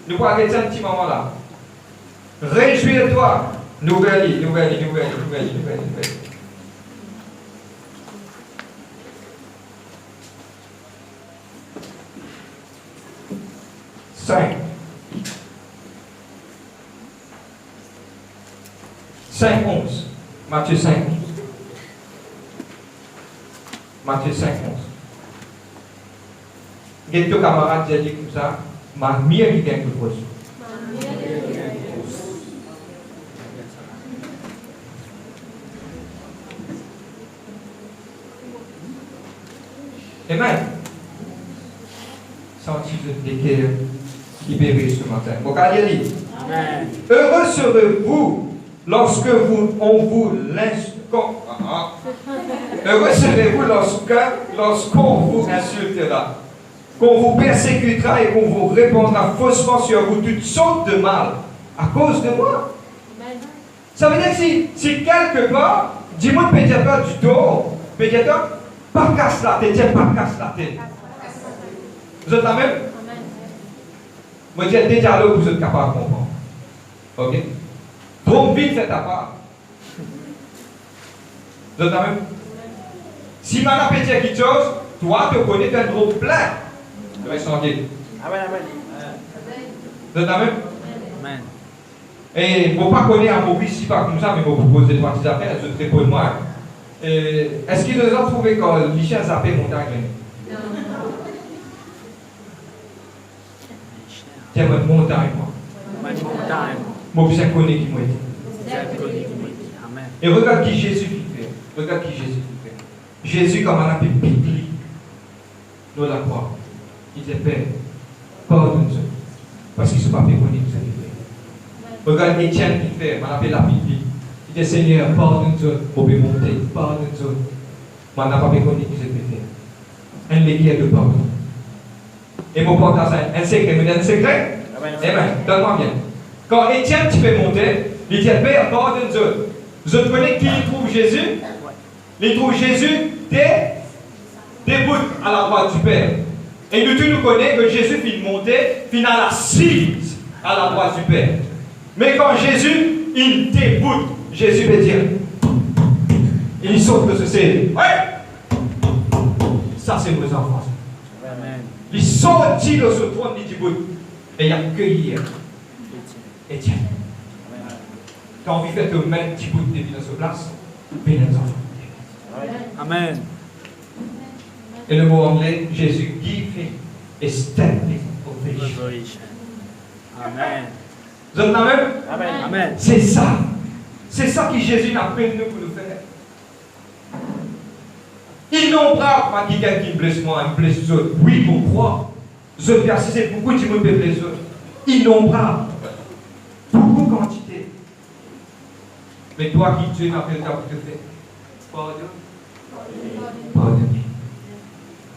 Nous pouvons arrêter un petit moment là. Réjouis-toi. Nouvelle. 5. 5:11. Matthieu 5:11. Matthieu 5:11. Quelques camarades ont dit comme ça, ma mère qui gagne le poisson. Amen. Senti des cœurs libérés ce matin. Bon, Amen. Heureux serez-vous lorsque on vous heureux serez-vous lorsqu'on vous insultera, qu'on vous persécutera et qu'on vous répandra faussement sur vous toutes sortes de mal à cause de moi. Ça veut dire que si quelque part, dis-moi de pédiateur du tort, pédiateur, pas casse la tête, pas casse la tête. Vous êtes la même? Moi, je dis déjà là, vous êtes capable de comprendre. Ok? Trop vite, c'est ta part. Vous êtes la même? Si maintenant, petit quelque chose, toi, tu connais d'un gros plein. Tu vas changer. Amen. Vous êtes la même? Amen. Et vous ne pas connaître un mot ici, pas comme ça, mais vous proposez trois petites affaires, je te réponds moi. Est-ce qu'ils ont trouvé quand les chiens zappaient montagne? Tiens, votre montagne, moi. Moi, je connais qui m'a dit. Amen. Et regarde qui Jésus fait. Regarde qui Jésus fait. Jésus, comme on a pu piquer, nous la croix. Il dit, Père, pardonne-nous. Parce qu'il ne sont pas fait qu'on est nous fait. Regarde Étienne qui fait, on appelle la Bible. Il dit, Seigneur, pardonne-nous, pour me monter, pardonne-nous. On n'a pas fait qu'on est nous fait. Un légué de pardon. Et mon porte un secret, me donne un secret? Amen. Donne-moi bien. Quand Étienne tu fais monter, il dit, Père, pardonne-nous. Vous connaissez qui il trouve Jésus? Il trouve Jésus debout à la droite du Père. Et nous tous nous connaissons que Jésus finit monter, finit à l'assise à la droite du Père. Mais quand Jésus, il déboute, Jésus veut dire, il saute de ce ciel. Ouais! Ça, c'est vos enfants. Amen. Il sortit de ce trône, il déboute. Et il a accueilli Étienne. Tu as envie de faire te mettre petit bout de vie dans ce place, mais les enfants. Amen. Et le mot anglais, Jésus giving a standing ovation. Amen. Vous êtes là même? Amen. Amen. C'est ça. C'est ça que Jésus appelle nous pour nous faire. Innombrable, ma quelqu'un qui blesse moi, il blesse les autres. Oui, pour croire. Je vais assister beaucoup de monde qui blesse les autres. Innombrable. Beaucoup de quantité. Mais toi qui Dieu n'a pas le temps pour te faire. Pardon. Pardon.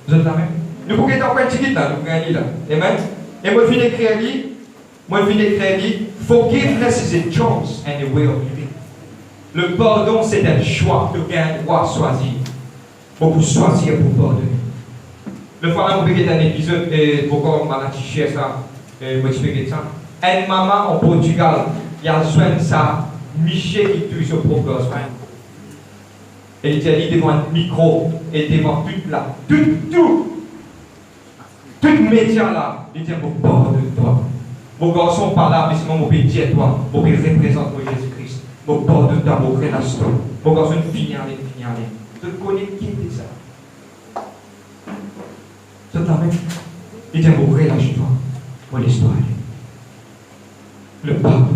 Vous êtes là même? Nous pouvons être en train de dire là, nous pouvons là. Amen. Et moi, je finis d'écrire, forgiveness is a choice and a way of living. Le pardon, c'est un choix que quelqu'un doit choisir. Pour choisir pour pardonner. Le fois là, vous pouvez un épisode, et pourquoi on m'a affiché ça, moi je fais ça. Une maman en Portugal, il y a besoin de ça, Michel qui tue son propre gosse. Et il était devant un micro, et devant tout média là, il dit, mon pardonne-toi. Mon garçon par là, mais sinon, mon pays dit toi, mon pays représente Jésus-Christ. Mon pardonne-toi, mon relation. Mon garçon, finir. Je connais qui était ça. Je t'amène. Il dit, mon relâche-toi, mon histoire. Le pardon.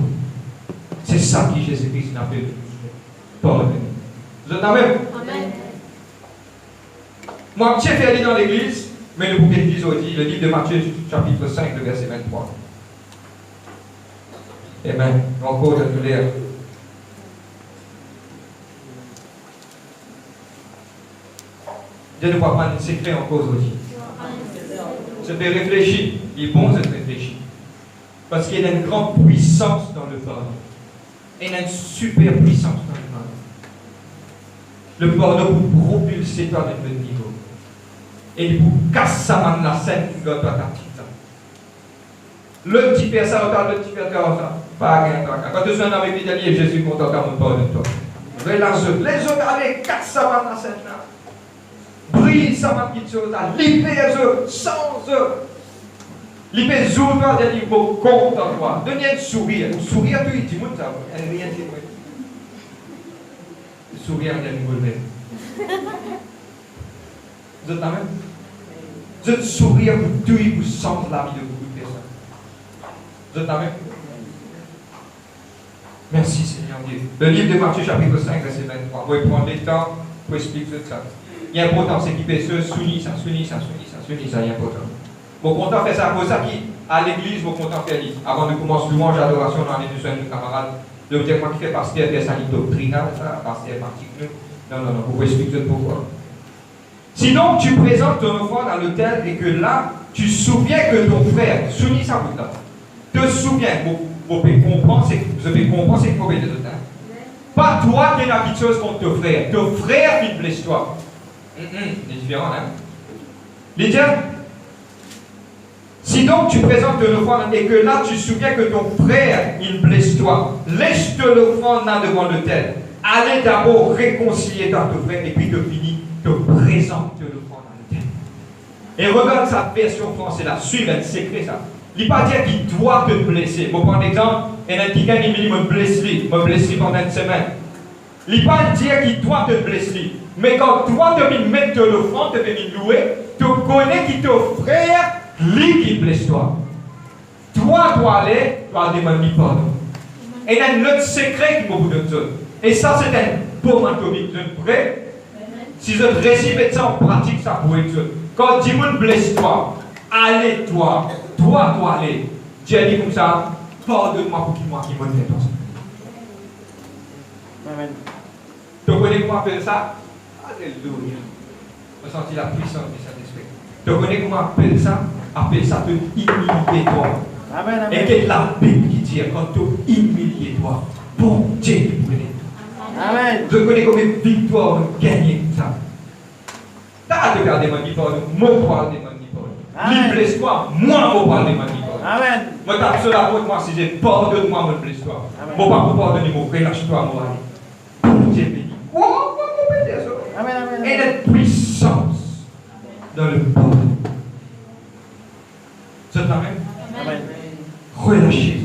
C'est ça que Jésus-Christ n'a fait de nous. Pardonner. Je t'amène. Amen. Moi, je suis allé dans l'église, mais le bouquet d'église aussi, le livre de Matthieu, chapitre 5, le verset 23. Amen. Encore de nous lire. Dieu ne va pas nous secret en cause aussi. Je vais réfléchir. Il est bon de réfléchir. Parce qu'il y a une grande puissance dans le pardon. Il y a une super puissance dans le pardon. Le pardon pour propulser toi dans le niveau. Et pour casser la scène qui doit être le petit fait ça, le petit fait ça. Pas rien. Quand tu es un avec l'Italie, Jésus content à mon pardon de toi. Les autres allaient casser la scène là. Brille ça m'a petite chose là. Libère sans eux. Libère Zoura de niveau compte en toi. Donnez un sourire. Sourire, tu dis, moi, ça va. Rien de moi. Sourire de niveau même. Vous êtes là même? Vous êtes sourire pour tout et pour sens la vie de beaucoup de personnes. Vous êtes là même? Merci Seigneur Dieu. Le livre de Matthieu, chapitre 5, verset 23. Vous pouvez prendre le temps pour expliquer ça. Il y a important, c'est qu'il fait ce, sounis, ça, il y a important. Vous content faire ça, pour ça qui, à l'église, vous content faire lire. Avant de commencer louange, adoration, dans les deux de camarades, de vous dire, moi qui fais pasteur, faire ça, doctrinal, ça, pasteur particulier. Non, vous pouvez expliquer pourquoi. Sinon, tu présentes ton enfant dans l'hôtel et que là, tu souviens que ton frère, soumis ça vous là, te souviens, vous pouvez comprendre, c'est qu'il faut bien de temps. Pas toi qui es la petite chose contre ton frère qui te blesse toi. C'est différent, hein? Lydia, si donc tu présentes ton offrande et que là tu te souviens que ton frère il blesse toi, laisse-te l'offrande là devant l'autel. Allez d'abord réconcilier ton frère et puis te finis, te présente l'offrande à l'autel. Et regarde sa version française là, suivez, c'est secret ça. Il ne pas dire qu'il doit te blesser. Pour prendre l'exemple, il y a quelqu'un qui me blesse pendant une semaine. Il ne pas dire qu'il doit te blesser. Mais quand toi tu viens mettre l'offrande, tu viens louer, tu connais que ton frère, lui qui blesse toi. Toi, tu dois aller, tu dois demander pardon. Et il y a un autre secret qui vous donne ça. Et ça, c'est un bon atomique. Vous êtes prêts? Si je réussis mettre ça en pratique, ça pour être. Quand Dieu me blesse toi, allez toi, allez. Dieu dit comme ça, pardonne-moi pour qu'il m'a fait toi. Amen. Tu connais comment on appelle ça? Alléluia. On sentit la puissance du Saint-Esprit. Tu connais comment on appelle ça? Appelle ça te humilier toi. Amen, amen. Et que la Bible qui dit quand tu humilies toi, bon Dieu pour l'aider. Amen. Je connais combien de victoires on gagne comme ça. T'as de garder mon pardon, moi parle de mon pardon. Lui blesse-toi, moi je parle de mon pardon. Amen. Moi t'as cela pour moi si j'ai pardonne-moi, mon blesse-toi. Moi pas pour pardonner, moi relâche-toi, moi aller. Bon Dieu béni. Oh, Amen, amen. et la puissance dans le pardon. C'est la même. Amen. Relâchez.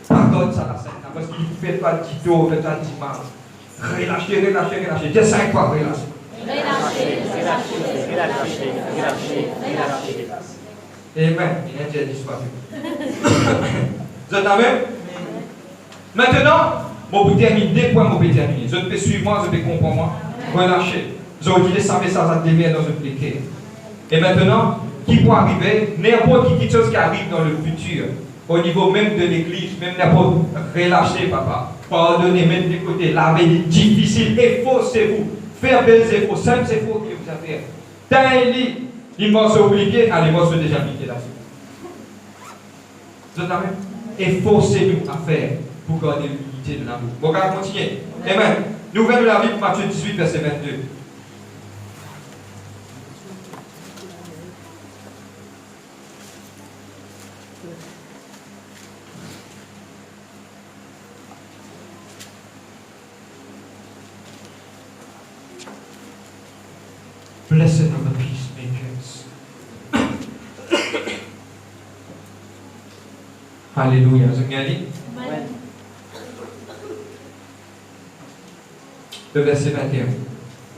Pardonne ça la scène. Parce qu'il ne fait pas de tito, il fait pas de dimanche. Relâchez. J'ai 5 fois relâché. Relâchez. Amen. Il a déjà disparu. Vous êtes la même? Maintenant, je vais terminer 2 points, je vais terminer. Je peux suivre moi, je peux comprendre moi. Relâchez. Je vais utiliser ça message à démer dans un cliquet. Et maintenant, qui peut arriver, n'importe qui chose qui arrive dans le futur, au niveau même de l'église, même n'importe, relâchez papa, pardonnez même des côtés, la vie est difficile, efforcez-vous, faire belles efforts, simples efforts que vous avez fait. T'as un lit, il m'a oublié, allez, moi je déjà appliqué là-dessus. Vous êtes là même? Efforcez-nous à faire pour garder l'unité de l'amour. Bon, on va continuer. Amen. Nous venons de la Bible, Matthieu 18, verset 22. Blessed are the peacemakers. Alléluia. Vous avez bien dit? Amen. Le verset 21.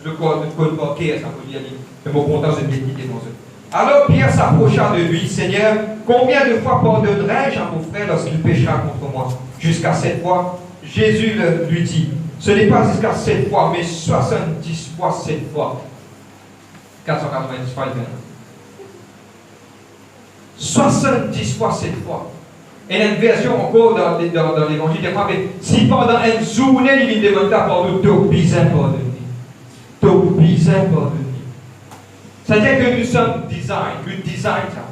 Le code bancaire, ça veut dire, mais mon content, je vais quitter dans eux. Alors Pierre s'approcha de lui, Seigneur, combien de fois pardonnerai-je à mon frère lorsqu'il péchera contre moi? Jusqu'à 7 fois. Jésus lui dit, ce n'est pas jusqu'à 7 fois, mais 70 fois 7 fois. 490 fois, 70 fois 7 fois. Et il y a une version encore dans l'évangile des fois, mais si pendant une journée, il demande pardon, tu as besoin de pardonner. Tu as besoin de pardonner. C'est-à-dire que nous sommes design ça.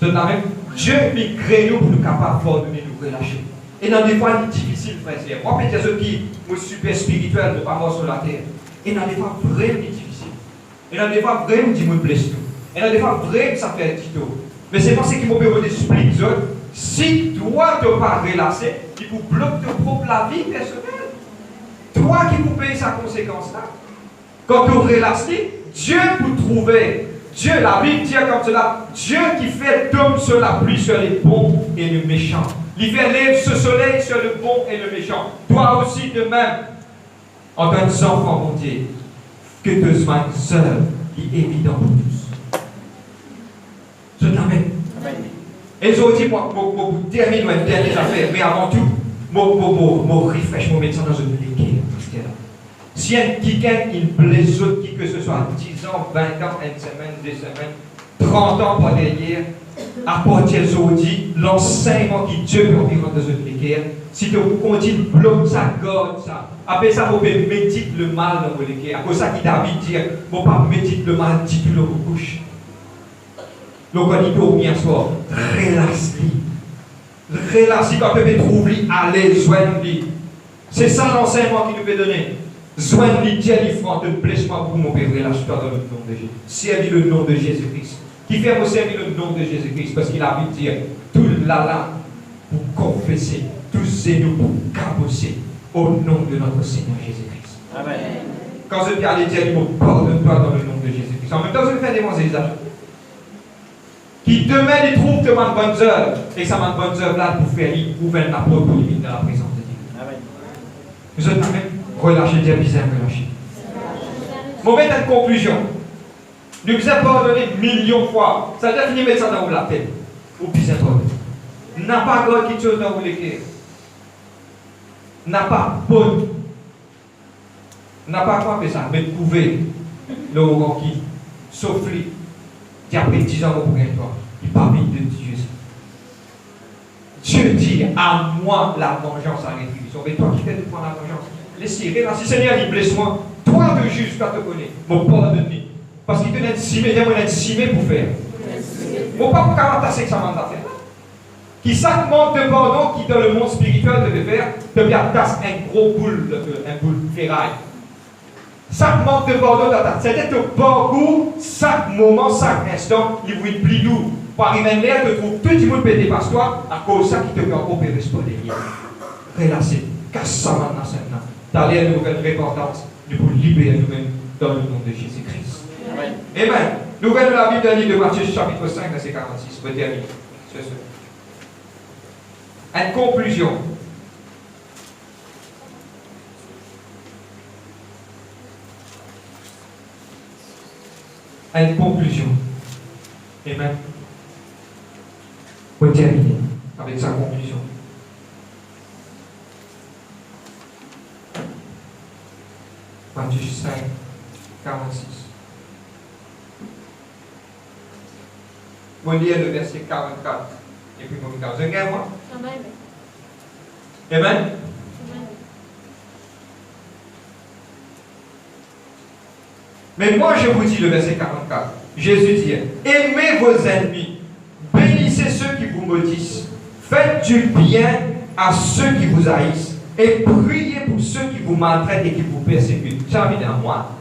C'est la même. Dieu lui crée nous pour nous capables de pardonner, nous relâcher. Et dans des fois, c'est difficile, frère. Moi, peut-être ceux qui sont super spirituels, ne pas mort sur la terre. Et dans des fois, vraiment difficile. Et dans des fois, vraiment, Dieu me blesse tout. Et dans des fois, vraiment, ça fait un petit tour. Mais c'est pas ce qui m'a permis d'expliquer. Si toi, tu n'as pas relâché, il faut bloquer ton propre la vie personnelle. Toi qui peux payer sa conséquence-là. Quand tu relâches, Dieu peut trouver. Dieu, la Bible dit comme cela, Dieu qui fait tomber sur la pluie sur les bons et les méchants. Il fait lève ce soleil sur le bon et le méchant. Toi aussi de même, en tant qu'enfant, mon Dieu, que tu sois seul, il est évident pour tous. Je t'amène. Et je dis, moi, je termine ma dernière affaire, mais avant tout, je refresh mon médecin dans une liquide. Si un quelqu'un, il blesse qui que ce soit, 10 ans, 20 ans, une semaine, 2 semaines, 30 ans par derrière, à partir d'aujourd'hui, l'enseignement qui Dieu peut vivre dans une liquide, si tu continues, bloque ça, garde ça. Après ça, vous pouvez méditer le mal dans vos liquides. À cause de ça, qui David dit, vous ne pouvez pas méditer le mal, dites-le dans vos couches. Donc, on dit pour bien soir, relâche-lui. Relâche-lui quand tu peux trouver, allez, joigne-lui. C'est ça l'enseignement qu'il nous peut donner. Joigne-lui, Dieu-lui, frère, te blesse pas pour mon père, relâche-toi dans le nom de Jésus. Servis le nom de Jésus-Christ. Qui fait vous servir le nom de Jésus-Christ? Parce qu'il a vu dire, tout la langue pour confesser, tous ces nous pour cabosser au nom de notre Seigneur Jésus-Christ. Amen. Quand je viens aller dire, il me pardonne-toi dans le nom de Jésus-Christ. En même temps, je fais des évangélisations. Qui demain il trouve de ma bonne œuvre et ça m'a bonne œuvre là pour faire ouvrir la porte pour lui dans la présence de Dieu. Amen. Vous êtes même relâchez Dieu, bizarre, relâchez. Mauvais une conclusion. Nous vous avons pardonné millions de fois. Ça doit finir mettre ça dans la tête. Ou bizarre pardonné. N'a pas God quelque chose dans vous l'écrire. N'a pas bonne. n'a pas quoi faire ça, mais trouver le haut qui souffle, qui après 10 ans pour rien toi. Il parle de Dieu. Dieu dit à moi la vengeance à rétribution. Mais toi qui fais de prendre la vengeance, laissez, là, si Seigneur il blesse moi, toi de juge, toi te connais, mon pardonne. Parce qu'il te l'a simé, il a simé pour faire. Mon pas pour 40 c'est que ça m'a fait. Qui chaque manque de pardon qui dans le monde spirituel devait faire, devait tasser un gros boule, un boule ferraille. Chaque manque de pardon dans ta tête, c'est au parcours, chaque moment, chaque instant, il vous plie nous. Pour arriver à l'air, tu trouves tout le monde pété par toi, à cause de ça qui te fait opérer ce derrière. Relâchez, casse ça maintenant. D'aller à une nouvelle repentance, de vous libérer nous-mêmes dans le nom de Jésus-Christ. Amen. Amen. Nouvelle de la Bible dans le livre de Matthieu, chapitre 5, verset 46. Vous terminez. C'est ça. Une conclusion. Une conclusion. Amen. Pour terminer avec sa conclusion. Matthieu 5, 46. On lit le verset 44 et puis on regarde. Vous avez moi? Amen. Amen. Mais moi je vous dis le verset 44. Jésus dit, aimez vos ennemis, bénissez ceux qui vous maudissent, faites du bien à ceux qui vous haïssent et priez pour ceux qui vous maltraitent et qui vous persécutent. Ça vient à moi.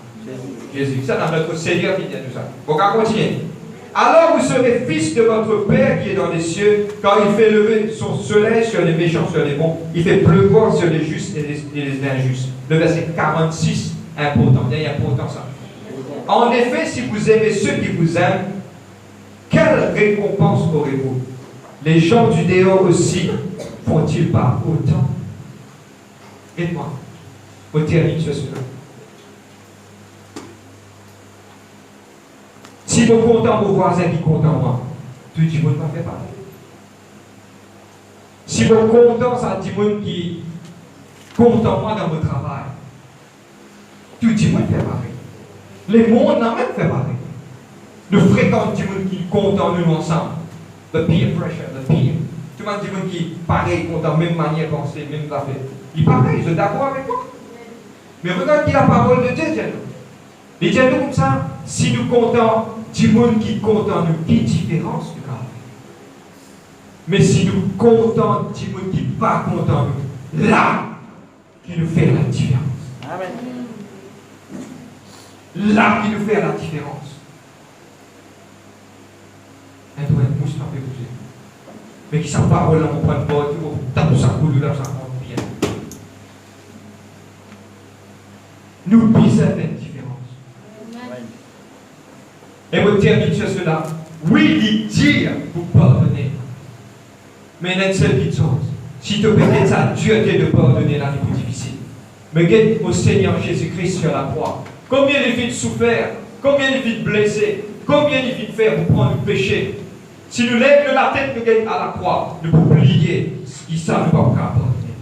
Jésus, ça dans notre Seigneur qui dit tout ça. On va continuer. Alors vous serez fils de votre Père qui est dans les cieux, quand il fait lever son soleil sur les méchants, sur les bons, il fait pleuvoir sur les justes et les injustes. Le verset 46, important, il y a important ça. En effet, si vous aimez ceux qui vous aiment, quelle récompense aurez-vous? Les gens du dehors aussi font-ils pas autant? Dites-moi, au termine sur cela. Si vous content vos voisins qui content moi, tout le monde va faire pareil. Si vous content ça dit monde qui content moi dans votre travail, tout le monde fait pareil. Les mondes n'ont même fait pareil. Nous fréquentons du monde qui content nous ensemble. The peer pressure, the peer. Tout le monde dit monde qui pareil, content, même manière de penser, même affaire. Il est pareil, je suis d'accord avec moi. Mais regarde qui la parole de Dieu dit nous. Il dit nous comme ça, si nous comptons du monde qui compte en nous, quelle différence du grave. Mais si nous comptons du monde qui n'est pas content en nous, là, qui nous fait la différence. Amen. Là, qui nous fait la différence. Un doigt de mousse n'a pas bougé. Mais qui sa parole, on prend de bord, tape sa couleur, là, ça compte bien. Nous bisons une différence. Amen. Et vous terminez sur cela. Oui, il dit pour pardonner. Mais il y a une seule petite chose. Si tu permets sa dureté de pardonner, là, c'est plus difficile. Mais regarde au Seigneur Jésus-Christ sur la croix. Combien il vit de souffrir, combien il vit de blesser, combien il vit de faire pour prendre le péché. Si nous lèvons la tête nous à la croix, nous pouvons plier ce qui ça, nous ne pouvons pas pardonner.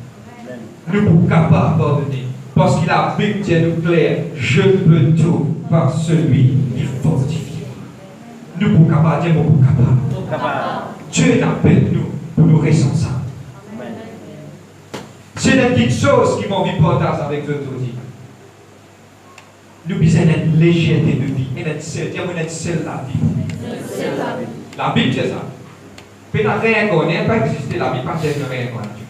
Nous ne pouvons pas pardonner. Parce qu'il a Bible dit nous clair, je peux tout par celui qui fortifie. Nous ne pouvons pas dire, nous ne pouvons pas. Dieu appelle nous pour nous ressentir. C'est une petite chose qui m'envie de partager avec vous aujourd'hui. Nous avons une légèreté de vie. Et une seule la vie. La Bible dit ça. Puis la réincarnation, pas exister la vie, pas de réincarnation.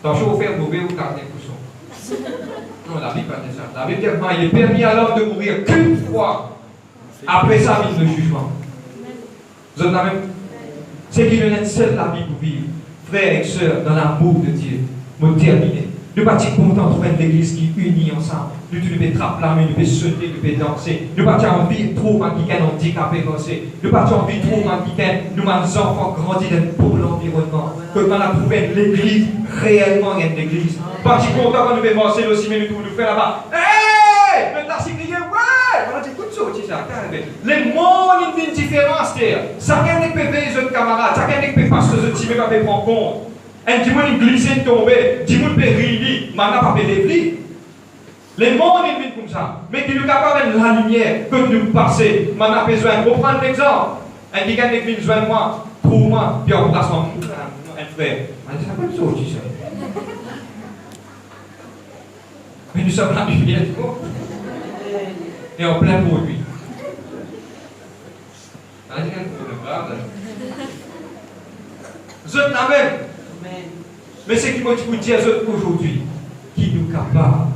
Donc, je vais vous faire mauvais ou garder pour ça. Non, la Bible pas dit ça. La Bible dit qu'il est permis à l'homme de mourir qu'une fois après sa vie de jugement. Vous avez la même? C'est qu'il y a une seule la vie pour vivre. Frères et sœurs, dans l'amour de Dieu. Nous terminer. Nous ne sommes pas contents de trouver une église qui unit ensemble. Nous devons trapper la main, nous devons sauter, nous devons danser. Nous ne sommes pas envie de trouver un qui est handicapé danser. Nous ne sommes pas envie de trouver un qui est, nous avons des enfants grandis pour l'environnement. Que nous avons trouvé l'église, réellement une église. Pas content quand nous devons danser aussi, mais nous faire là-bas. Hey! Nous avons crié, ouais! On a dit, écoute ça, c'est ça. Les mondes, il y a une différence. Chacun des PV, les autres camarades, chacun des PV, parce que les autres, ne pas prendre compte. Un dimanche, il glisse, il tombe, dimanche, il réunit, maintenant, pas de Les mondes, ils vivent comme ça. Mais qui nous capable de la lumière que nous passer. On a besoin. Pour prendre l'exemple. Un qui gagne qui besoin de moi, trouve-moi, puis on place un frère. On dit ça comme ça, tu sais. Mais nous sommes la lumière du monde. Et en plein produit. On dit qu'il y a un problème. Vous êtes la même. Mais c'est qui moi tu peux dire aujourd'hui, qui nous capable,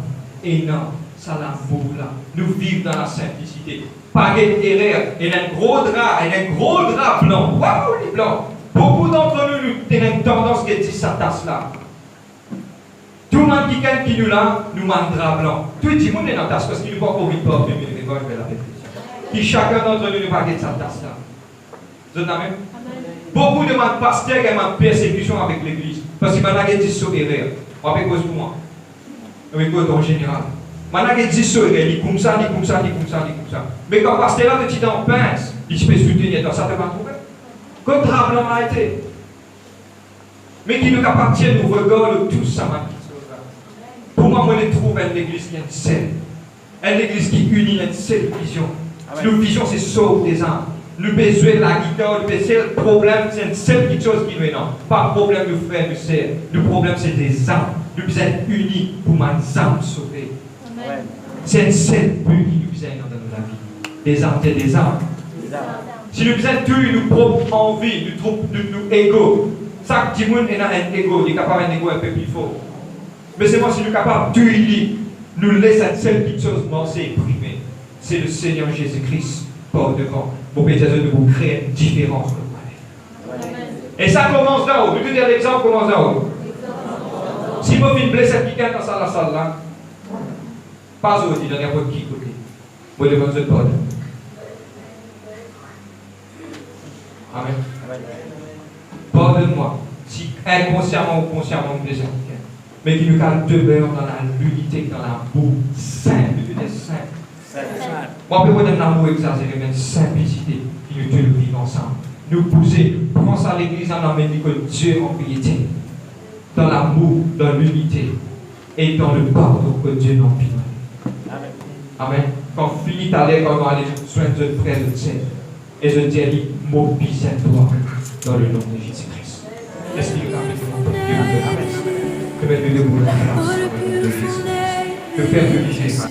et non, ça l'amour là, nous vivons dans la simplicité. Pas d'erreur, il y a un gros drap, blanc. Waouh, les blancs. Beaucoup d'entre nous, nous avons une tendance qui dit ça tasse là. Tout le monde qui nous là, nous manque un drap blanc. Tout le monde est dans la tasse parce qu'il nous pas envie de porter, mais je vais la répéter. Qui chacun d'entre nous, nous pas de sa tasse là. Vous êtes la même? Beaucoup de mon pasteurs qui ont une persécution avec l'église. Parce qu'ils m'ont dit sur erreur. On va cause pour moi. Avec cause en général. M'ont dit sur erreur. Il comme ça. Mais quand le pasteur là, tu es en pince, il peut soutenir dans ça, tu vas trouver. Quand le drap blanc a été. Mais qui nous appartient, nous regardons tous ça. Pour moi, je trouve une église qui est seule. Une église qui unit une seule vision. Notre vision, c'est sauver des âmes. Le besoin de la guitare, le problème, c'est une seule petite chose qui nous est non. Pas de problème de frère, de sœur. Le problème, c'est des âmes. Nous sommes unis pour ma âme sauvée. C'est une seule but qui nous est dans notre vie. Des âmes, c'est des âmes. Si nous faisons tuer nos propres envies, nos égos, chaque petit monde est dans un ego, il est capable d'un ego un peu plus fort. Mais c'est moi, si nous sommes capables de tuer, nous laissons une seule petite chose penser et primer. C'est le Seigneur Jésus-Christ. Devant, pour que vous créer une différence. Et ça commence là-haut. Je vais te dire l'exemple commence là-haut. Si vous faites blesser quelqu'un dans la salle là, pas aujourd'hui, dans n'importe qui côté. Vous devez vous pardonner. Amen. Pardonne-moi si inconsciemment ou consciemment vous blessez quelqu'un. Mais qui nous calme demeure dans la l'unité, dans l'amour saint, je veux dire saint. Moi, on peut donner l'amour exagéré, mais une simplicité qui nous deux vivre ensemble. Nous pousser, prendre ça à l'église en amenant que Dieu en piété. Dans l'amour, dans l'unité et dans le pardon que Dieu nous a Amen. Amen. Quand on finit à l'air, quand on va aller soin de frère de Dieu. Et je dis, mobilise toi dans le nom de Jésus-Christ. Est-ce qu'il y a un Dieu? Que Dieu vous la grâce dans le nom de Jésus-Christ. Que Père de Jésus.